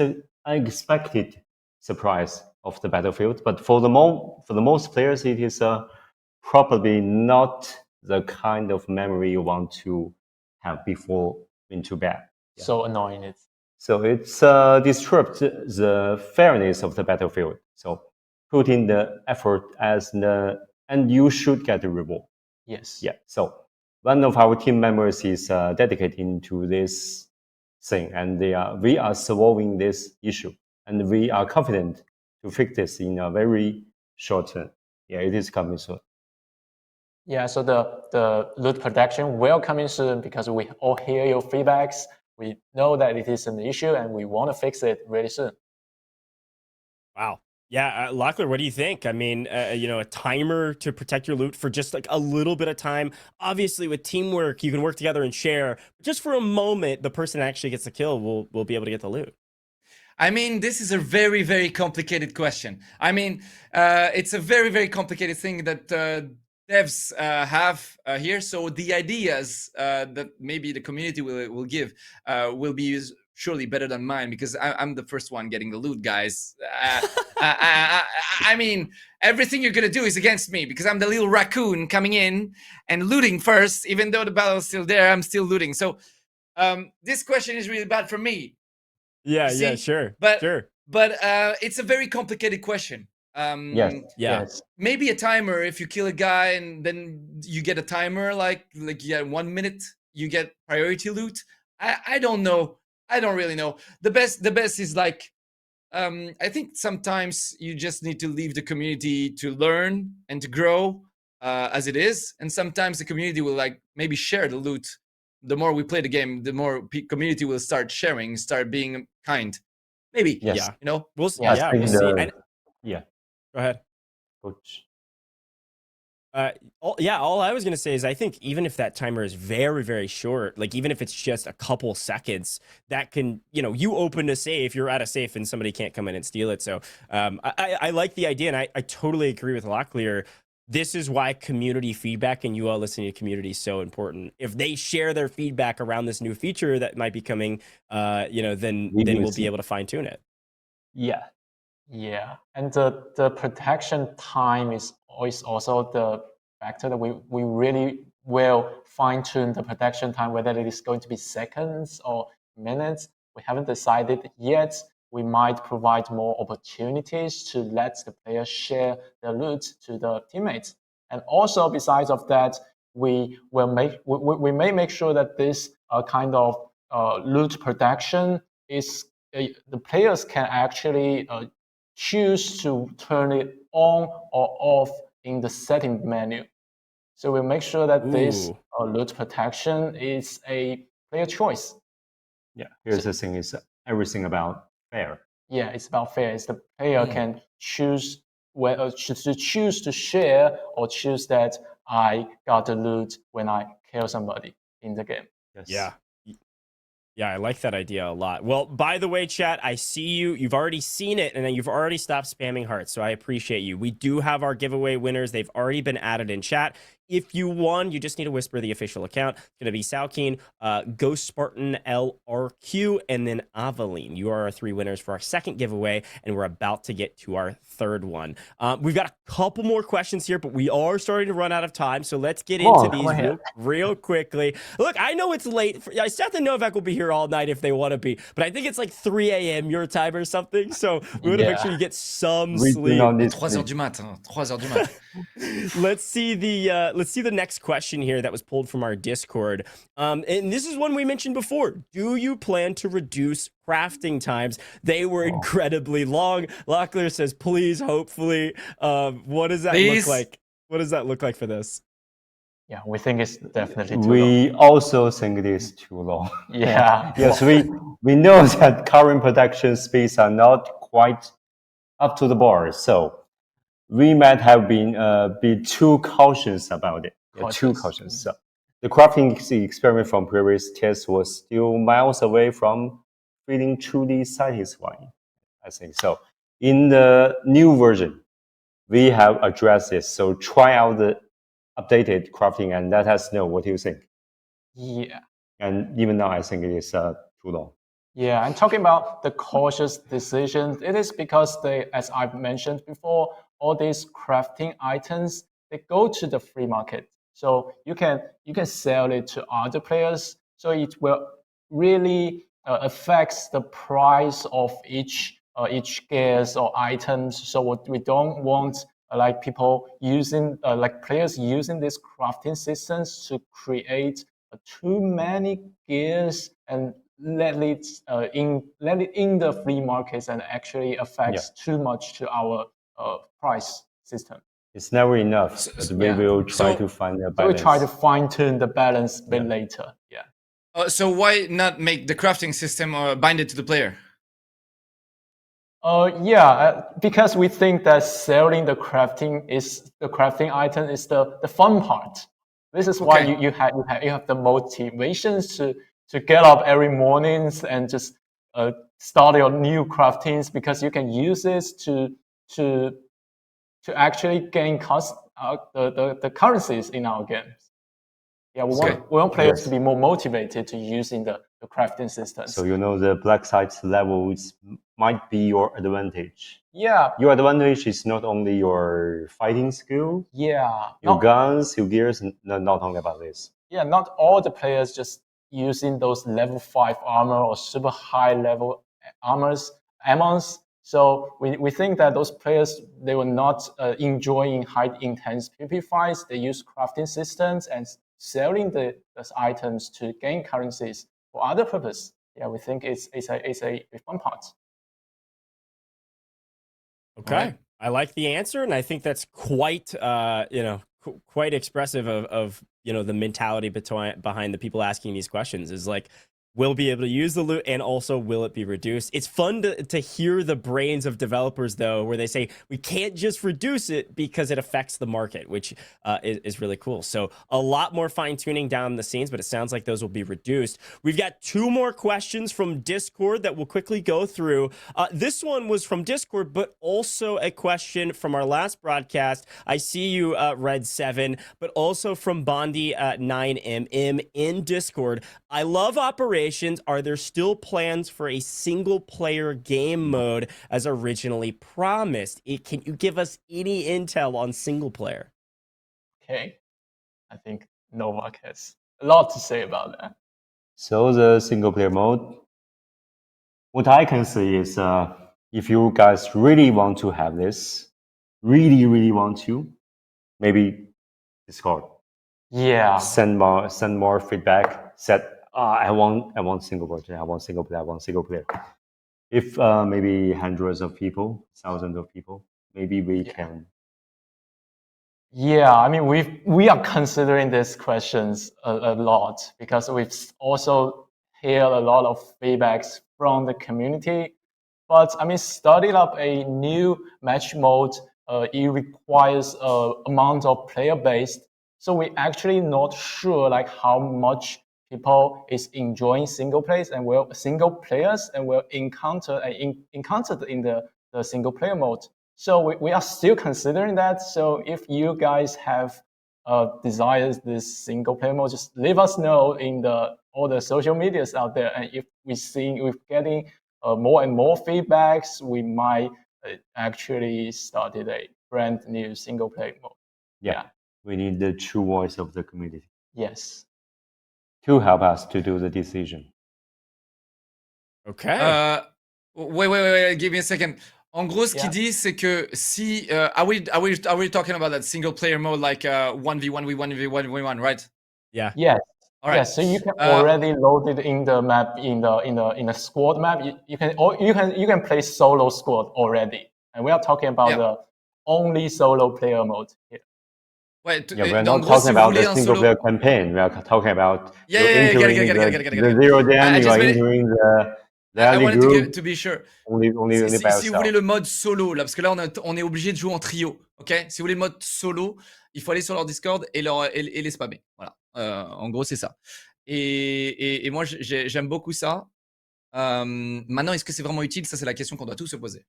surprise of the battlefield, but for the most players, it is probably not the kind of memory you want to have before into bed. So annoying it. So it's disrupt the fairness of the battlefield. So put in the effort and you should get the reward. Yes. Yeah. So one of our team members is dedicated to this thing, and we are solving this issue, and we are confident to fix this in a very short term. Yeah, it is coming soon. Yeah, so the loot protection will come in soon because we all hear your feedbacks. We know that it is an issue and we want to fix it really soon. Wow. Yeah, Locklear, what do you think? I mean, a timer to protect your loot for just like a little bit of time. Obviously, with teamwork, you can work together and share. But just for a moment, the person that actually gets the kill will be able to get the loot. I mean, this is a very, very complicated question. I mean, it's a very, very complicated thing that devs have here. So the ideas that maybe the community will give will be surely better than mine because I'm the first one getting the loot, guys. I mean, everything you're gonna do is against me because I'm the little raccoon coming in and looting first. Even though the battle is still there, I'm still looting. So this question is really bad for me. Yeah, See? yeah, sure. But sure. It's a very complicated question. Yes. Yeah. Yes. Maybe a timer if you kill a guy and then you get a timer like yeah, 1 minute you get priority loot. I don't know. I don't really know. The best is like I think sometimes you just need to leave the community to learn and to grow as it is, and sometimes the community will like maybe share the loot. The more we play the game, the more community will start sharing, start being kind. Maybe. Yes. Yeah. You know. We'll I think see. And, yeah. go ahead. Coach. All I was going to say is I think even if that timer is very, very short, like even if it's just a couple seconds, that can, you open a safe, you're at a safe and somebody can't come in and steal it. So I like the idea, and I totally agree with Locklear. This is why community feedback and you all listening to community is so important. If they share their feedback around this new feature that might be coming, then we'll be able to fine tune it. Yeah. Yeah, and the protection time is also the factor that we really will fine tune the protection time, whether it is going to be seconds or minutes. We haven't decided yet. We might provide more opportunities to let the players share their loot to the teammates. And also, besides of that, we may make sure that this kind of loot protection is the players can actually choose to turn it on or off in the setting menu. So we'll make sure that this loot protection is a player choice. Yeah, here's the thing: is everything about fair. Yeah, it's about fair. It's the player can choose whether to choose to share or choose that I got the loot when I kill somebody in the game. Yes. Yeah. Yeah, I like that idea a lot. Well, by the way, chat, I see you. You've already seen it, and then you've already stopped spamming hearts, so I appreciate you. We do have our giveaway winners. They've already been added in chat. If you won, you just need to whisper the official account. It's going to be Salkeen, Ghost Spartan LRQ, and then Aveline. You are our 3 winners for our second giveaway, and we're about to get to our third one. We've got a couple more questions here, but we are starting to run out of time, so let's get into these real quickly. Look, I know it's late. Seth and Novak will be here all night if they want to be, but I think it's like 3 a.m. your time or something, so we want to make sure you get some sleep. 3 heures du matin. 3 heures du matin. Let's see the next question here that was pulled from our Discord. And this is one we mentioned before. Do you plan to reduce crafting times? They were incredibly long. Locklear says, please, hopefully. What does that look like? What does that look like for this? Yeah, we think it's definitely too long. We also think it is too long. Yeah. Yes, we know that current production speeds are not quite up to the bar, so we might have been be too cautious about it. Too cautious. So the crafting experiment from previous tests was still miles away from feeling truly satisfying, I think. So in the new version, we have addressed this. So try out the updated crafting and let us know what you think. Yeah. And even now, I think it is too long. Yeah, and talking about the cautious decisions, it is because they, as I've mentioned before, all these crafting items, they go to the free market. So you can sell it to other players. So it will really affects the price of each gears or items. So what we don't want like people using like players using these crafting systems to create too many gears and let it in the free markets and actually affects too much to our price system. It's never enough, but we will try to find a balance. So we try to fine tune the balance a bit later. Yeah. So why not make the crafting system or bind it to the player? Because we think that selling the crafting item is the fun part. This is why you have the motivations to get up every morning and just start your new craftings, because you can use this to actually gain the currencies in our games. Yeah, we want players to be more motivated to using the crafting systems. So the black site levels might be your advantage. Yeah. Your advantage is not only your fighting skill. Yeah. Your guns, your gears, not only about this. Yeah, not all the players just using those level 5 armor or super high level ammons. So we think that those players, they were not enjoying high intense PvP fights. They use crafting systems and selling those items to gain currencies for other purpose. Yeah, we think it's a fun part. Okay, right. I like the answer, and I think that's quite quite expressive of the mentality behind the people asking these questions. Is like, we'll be able to use the loot, and also will it be reduced? It's fun to hear the brains of developers, though, where they say we can't just reduce it because it affects the market, which is really cool. So a lot more fine tuning down the scenes, but it sounds like those will be reduced. We've got 2 more questions from Discord that we'll quickly go through. This one was from Discord, but also a question from our last broadcast. I see you, Red7, but also from Bondi 9mm in Discord. I love operations. Are there still plans for a single player game mode as originally promised? Can you give us any intel on single player? Okay, I think Novak has a lot to say about that. So the single player mode what I can say is, if you guys really want to have this, really want to, maybe Discord. Yeah. Send more feedback. Said, I want single player. I want single player. I want single player. If maybe hundreds of people, thousands of people, maybe we can. Yeah, I mean, we are considering these questions a lot because we've also heard a lot of feedbacks from the community. But I mean, starting up a new match mode, it requires a amount of player base. So we actually not sure like how much people is enjoying single players and will encountered in the single player mode. So we are still considering that. So if you guys have desires this single player mode, just leave us know in all the social medias out there. And if we're getting more and more feedbacks, we might actually started a brand new single player mode. Yeah, we need the true voice of the community. Yes. To help us to do the decision. Okay. Wait, give me a second. En gros, ce qu'il dit, c'est que si are we talking about that single player mode like 1v1 1v1, right? Yeah. Yes. All right. Yes. So you can already load it in the map in the squad map. You can play solo squad already, and we are talking about the only solo player mode here. Ouais, we're not talking about the single player campaign. We are talking about entering the zero down. You are entering the I rally wanted group. to be sure. Only si vous voulez le mode solo, là, parce que là on est obligé de jouer en trio, ok? Si vous voulez le mode solo, il faut aller sur leur Discord et les spammer. Voilà. En gros, c'est ça. Et moi, j'aime beaucoup ça. Maintenant, est-ce que c'est vraiment utile? Ça, c'est la question qu'on doit tous se poser.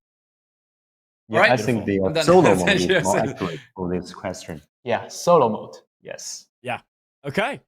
Yeah, right? I think the solo mode is more accurate for this question. Yeah, solo mode. Yes. Yeah. Okay.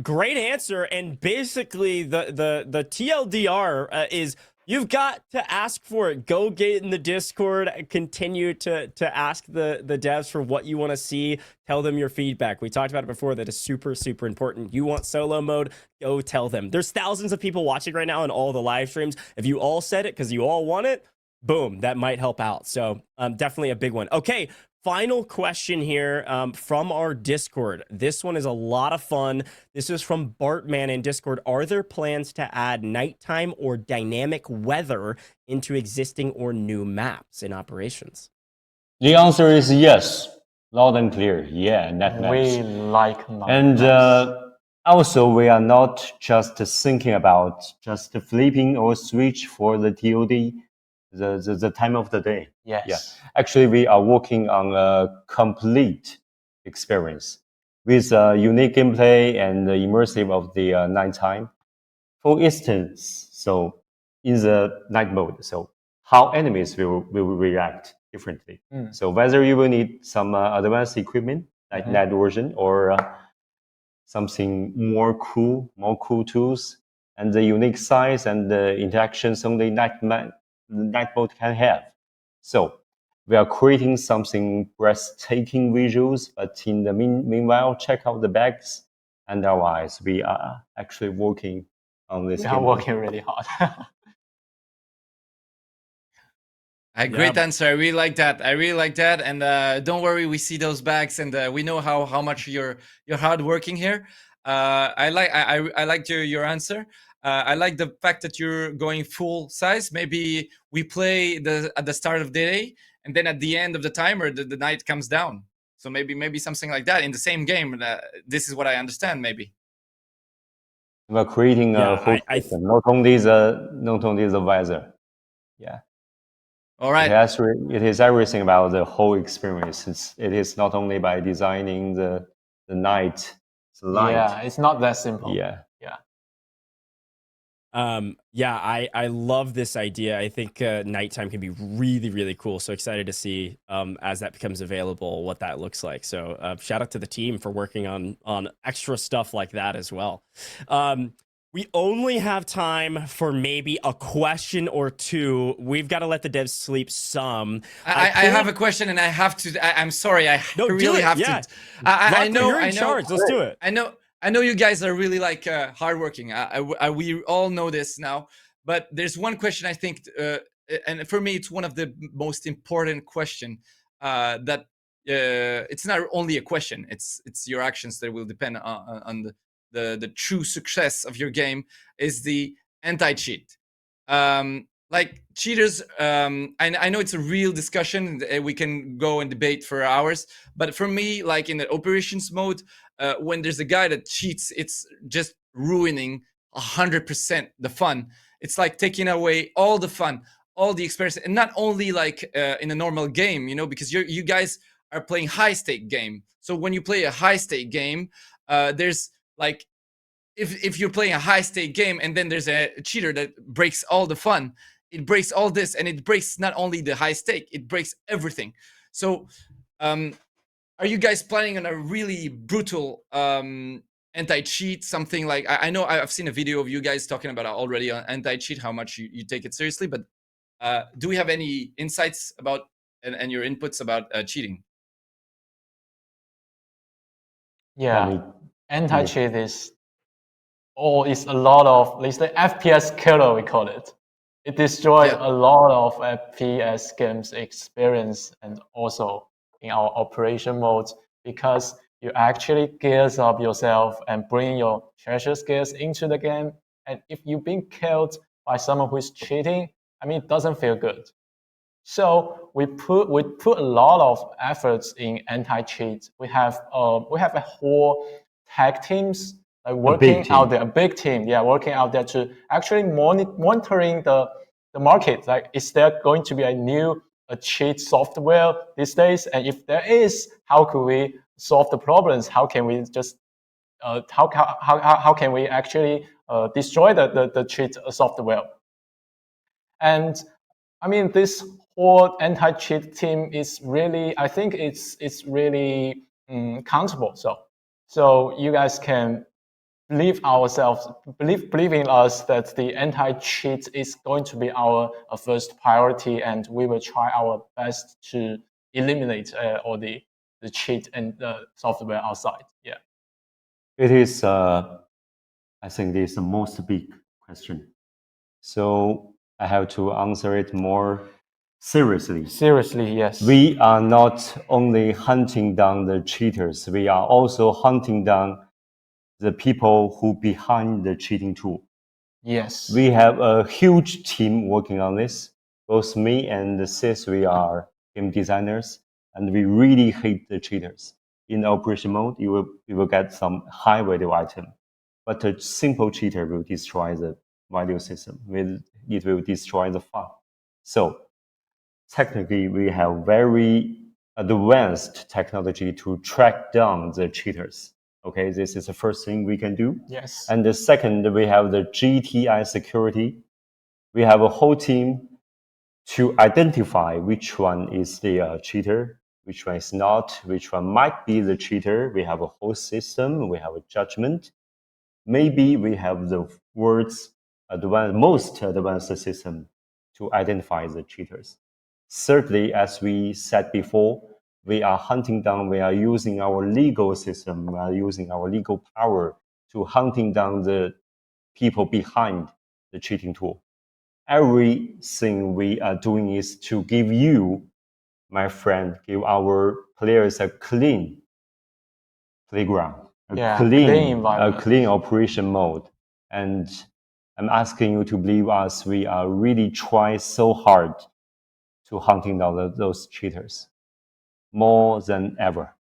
Great answer. And basically, the TLDR is you've got to ask for it. Go get in the Discord. Continue to ask the devs for what you want to see. Tell them your feedback. We talked about it before. That is super, super important. You want solo mode? Go tell them. There's thousands of people watching right now in all the live streams. If you all said it because you all want it, boom, that might help out. So definitely a big one. Okay. Final question here from our Discord. This one is a lot of fun. This is from Bartman in Discord. Are there plans to add nighttime or dynamic weather into existing or new maps in operations? The answer is yes. Loud and clear. Yeah, net maps. We like night and also, we are not just thinking about just flipping or switch for the TOD. The time of the day. Yes. Yeah. Actually, we are working on a complete experience with unique gameplay and the immersive of the nighttime. For instance, so in the night mode, so how enemies will react differently. So whether you will need some advanced equipment like night version or something more cool tools and the unique size and the interactions only night mode can have. So we are creating something breathtaking visuals, but in the meanwhile, check out the bags. And otherwise, we are actually working on this. We are working really hard. Great answer. I really like that. And don't worry, we see those bags, and we know how much you're hard working here. I liked your answer. I like the fact that you're going full size. Maybe we play at the start of the day, and then at the end of the timer, the night comes down. So maybe something like that in the same game. This is what I understand. Maybe we're creating a full system, not only the weather. Yeah. All right. It is everything about the whole experience. It is not only by designing the night, the light. Yeah, it's not that simple. Yeah. I love this idea. I think nighttime can be really, really cool. So excited to see as that becomes available what that looks like. So shout out to the team for working on extra stuff like that as well. We only have time for maybe a question or two. We've got to let the devs sleep some. I have a question, and I have to. I'm sorry. I really have to. I know. You're in charge. Let's do it. I know you guys are really hardworking. We all know this now. But there's one question I think, and for me, it's one of the most important question that it's not only a question; it's your actions that will depend on the true success of your game. Is the anti-cheat. Like cheaters, I know it's a real discussion. We can go and debate for hours. But for me, like in the operations mode, when there's a guy that cheats, it's just ruining 100% the fun. It's like taking away all the fun, all the experience, and not only like in a normal game, you know, because you guys are playing high stake game. So when you play a high stake game, there's like if you're playing a high stake game and then there's a cheater that breaks all the fun, it breaks all this, and it breaks not only the high stake, it breaks everything. So are you guys planning on a really brutal anti-cheat, something like I know I've seen a video of you guys talking about already on anti-cheat, how much you take it seriously, but do we have any insights about and your inputs about cheating? Yeah, anti-cheat is a lot of, let's say, FPS killer, we call it. It destroys Yeah. a lot of FPS games experience, and also in our operation modes, because you actually gears up yourself and bring your treasure skills into the game. And if you've been killed by someone who is cheating, I mean, it doesn't feel good. So we put a lot of efforts in anti-cheat. We have a whole tag teams like working out there, a big team, yeah, working out there to actually monitoring the market. Like, is there going to be a cheat software these days? And if there is, how could we solve the problems? How can we just how can we actually destroy the cheat software? And I mean, this whole anti-cheat team is really, I think it's really countable. So you guys can believe in us that the anti-cheat is going to be our first priority, and we will try our best to eliminate all the cheat and the software outside. Yeah. It is, I think, this is the most big question. So I have to answer it more seriously. Seriously, yes. We are not only hunting down the cheaters, we are also hunting down the people who behind the cheating tool. Yes. We have a huge team working on this. Both me and Sis, we are game designers, and we really hate the cheaters. In operation mode, you will get some high value item, but a simple cheater will destroy the value system. It will destroy the fun. So technically, we have very advanced technology to track down the cheaters. Okay, this is the first thing we can do. Yes. And the second, we have the GTI security. We have a whole team to identify which one is the cheater, which one is not, which one might be the cheater. We have a whole system. We have a judgment. Maybe we have the most advanced system to identify the cheaters. Thirdly, as we said before, we are hunting down, we are using our legal system, we are using our legal power to hunting down the people behind the cheating tool. Everything we are doing is to give you, my friend, give our players a clean playground, a clean operation mode. And I'm asking you to believe us, we are really trying so hard to hunting down those cheaters more than ever.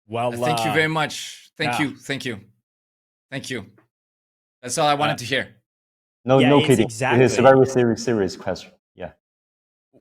Well, thank you very much. Thank you. That's all I wanted to hear. No kidding. Exactly. It is a very serious question. Yeah.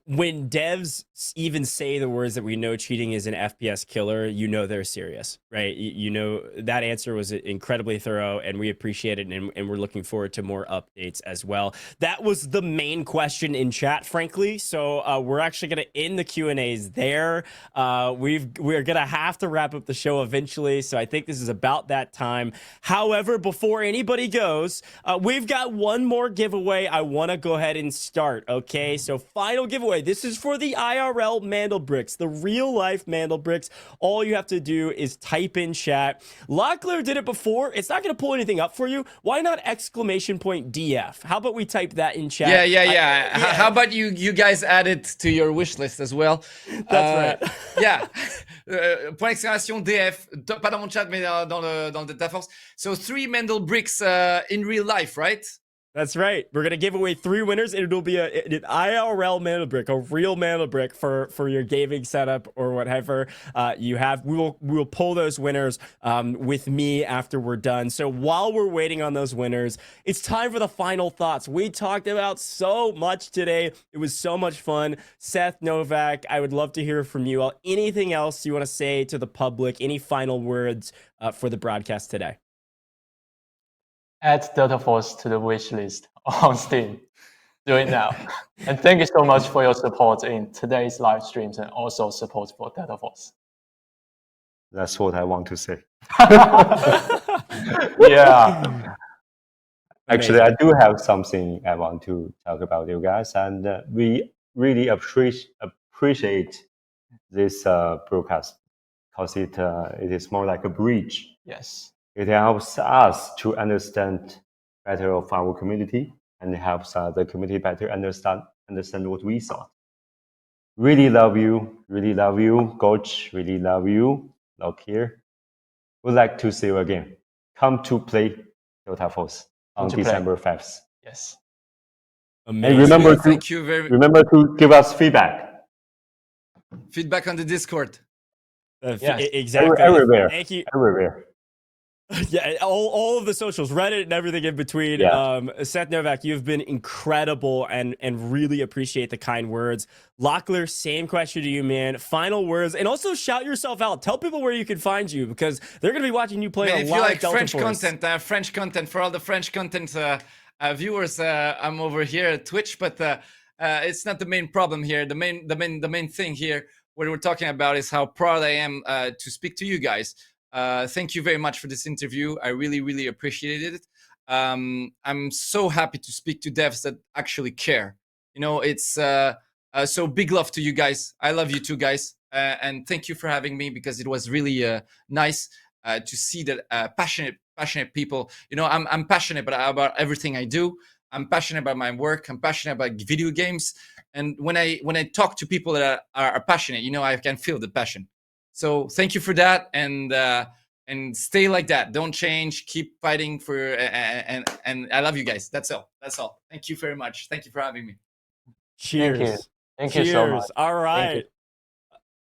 When devs even say the words that we know cheating is an FPS killer, you know they're serious, right? You know that answer was incredibly thorough, and we appreciate it, and we're looking forward to more updates as well. That was the main question in chat, frankly. So we're actually going to end the Q&As there. We're going to have to wrap up the show eventually, so I think this is about that time. However, before anybody goes, we've got one more giveaway I want to go ahead and start, okay? So final giveaway. giveaway. This is for the IRL Mandelbricks, the real life Mandelbricks. All you have to do is type in chat. Locklear did it before. It's not going to pull anything up for you. Why not exclamation point DF? How about we type that in chat? Yeah. How about you guys add it to your wish list as well? That's right. Yeah. Point d'exclamation DF. Pas dans mon chat, mais dans le Delta Force. So 3 Mandelbricks in real life, right? That's right. We're gonna give away 3 winners, and it'll be an IRL Mandelbrick, a real Mandelbrick for your gaming setup or whatever you have. We will pull those winners with me after we're done. So while we're waiting on those winners, it's time for the final thoughts. We talked about so much today. It was so much fun. Seth, Novak, I would love to hear from you all. Anything else you want to say to the public? Any final words for the broadcast today? Add Delta Force to the wish list on Steam. Do it now. And thank you so much for your support in today's live streams and also support for Delta Force. That's what I want to say. Yeah. Actually, I do have something I want to talk about you guys, and we really appreciate this broadcast because it is more like a bridge. Yes. It helps us to understand better of our community and helps the community better understand what we thought. Really love you, Coach. Really love you, Locklear. Would like to see you again. Come to play Delta Force on December 5th. Yes. Amazing. And Thank you very remember to give us feedback. Feedback on the Discord. Yes. Exactly. Everywhere. Thank you. Everywhere. Yeah, all of the socials, Reddit and everything in between. Yeah. Seth Novak, you've been incredible and really appreciate the kind words. Locklear, same question to you, man. Final words, and also shout yourself out. Tell people where you can find you because they're going to be watching you play Man, a if lot you of like Delta French Force. content, for all the French content viewers, I'm over here at Twitch, but it's not the main problem here. The main thing here, what we're talking about, is how proud I am to speak to you guys. Thank you very much for this interview. I really appreciated it. I'm so happy to speak to devs that actually care. You know, it's so big love to you guys. I love you too, guys. And thank you for having me because it was really nice to see that passionate people. You know, I'm passionate about everything I do. I'm passionate about my work. I'm passionate about video games. And when I talk to people that are passionate, you know, I can feel the passion. So thank you for that, and stay like that. Don't change. Keep fighting for, and I love you guys. That's all. Thank you very much. Thank you for having me. Cheers. Thank you so much. All right.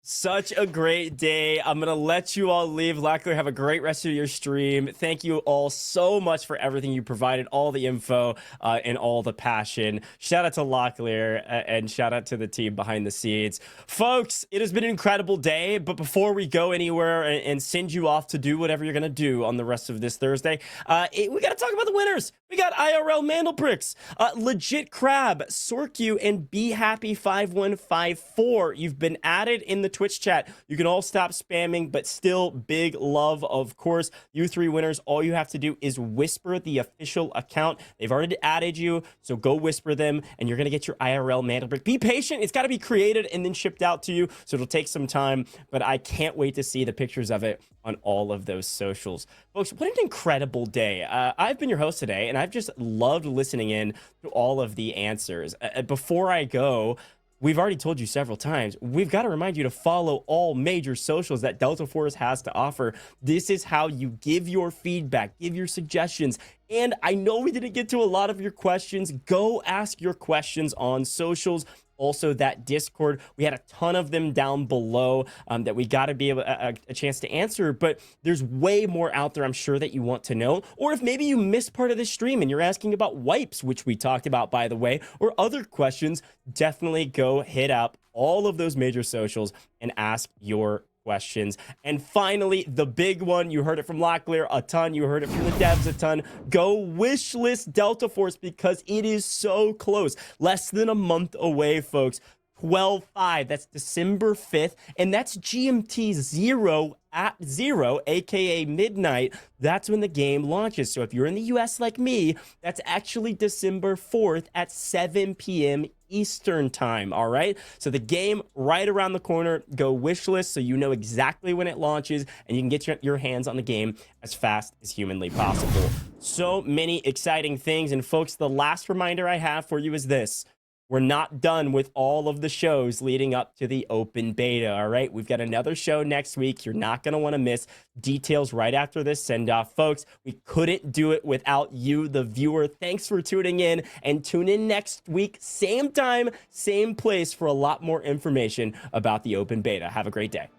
Such a great day. I'm going to let you all leave. Locklear, have a great rest of your stream. Thank you all so much for everything you provided, all the info and all the passion. Shout out to Locklear and shout out to the team behind the scenes. Folks, it has been an incredible day, but before we go anywhere and send you off to do whatever you're going to do on the rest of this Thursday, we got to talk about the winners. We got IRL Mandelbricks, Legit Crab, Sorku, and Be Happy 5154. You've been added in the Twitch chat. You can all stop spamming, but still big love, of course. You 3 winners, all you have to do is whisper the official account. They've already added you, so go whisper them, and you're going to get your IRL Mandelbrick. Be patient. It's got to be created and then shipped out to you, so it'll take some time, but I can't wait to see the pictures of it on all of those socials. Folks, what an incredible day. I've been your host today, and I've just loved listening in to all of the answers. Before I go, we've already told you several times, we've got to remind you to follow all major socials that Delta Force has to offer. This is how you give your feedback, give your suggestions. And I know we didn't get to a lot of your questions. Go ask your questions on socials. Also, that Discord, we had a ton of them down below that we got to be able a chance to answer, but there's way more out there I'm sure that you want to know. Or if maybe you missed part of the stream and you're asking about wipes, which we talked about, by the way, or other questions, definitely go hit up all of those major socials and ask your questions. And finally, the big one, you heard it from Locklear a ton, you heard it from the devs a ton. Go wishlist Delta Force because it is so close. Less than a month away, folks. 12/5, that's December 5th, and that's GMT 0 at 0, aka midnight. That's when the game launches. So if you're in the US like me, that's actually December 4th at 7 p.m. Eastern time, all right? So the game right around the corner. Go wishlist so you know exactly when it launches and you can get your hands on the game as fast as humanly possible. So many exciting things. And folks, the last reminder I have for you is this. We're not done with all of the shows leading up to the open beta, all right? We've got another show next week. You're not going to want to miss. Details right after this send-off. Folks, we couldn't do it without you, the viewer. Thanks for tuning in, and tune in next week, same time, same place, for a lot more information about the open beta. Have a great day.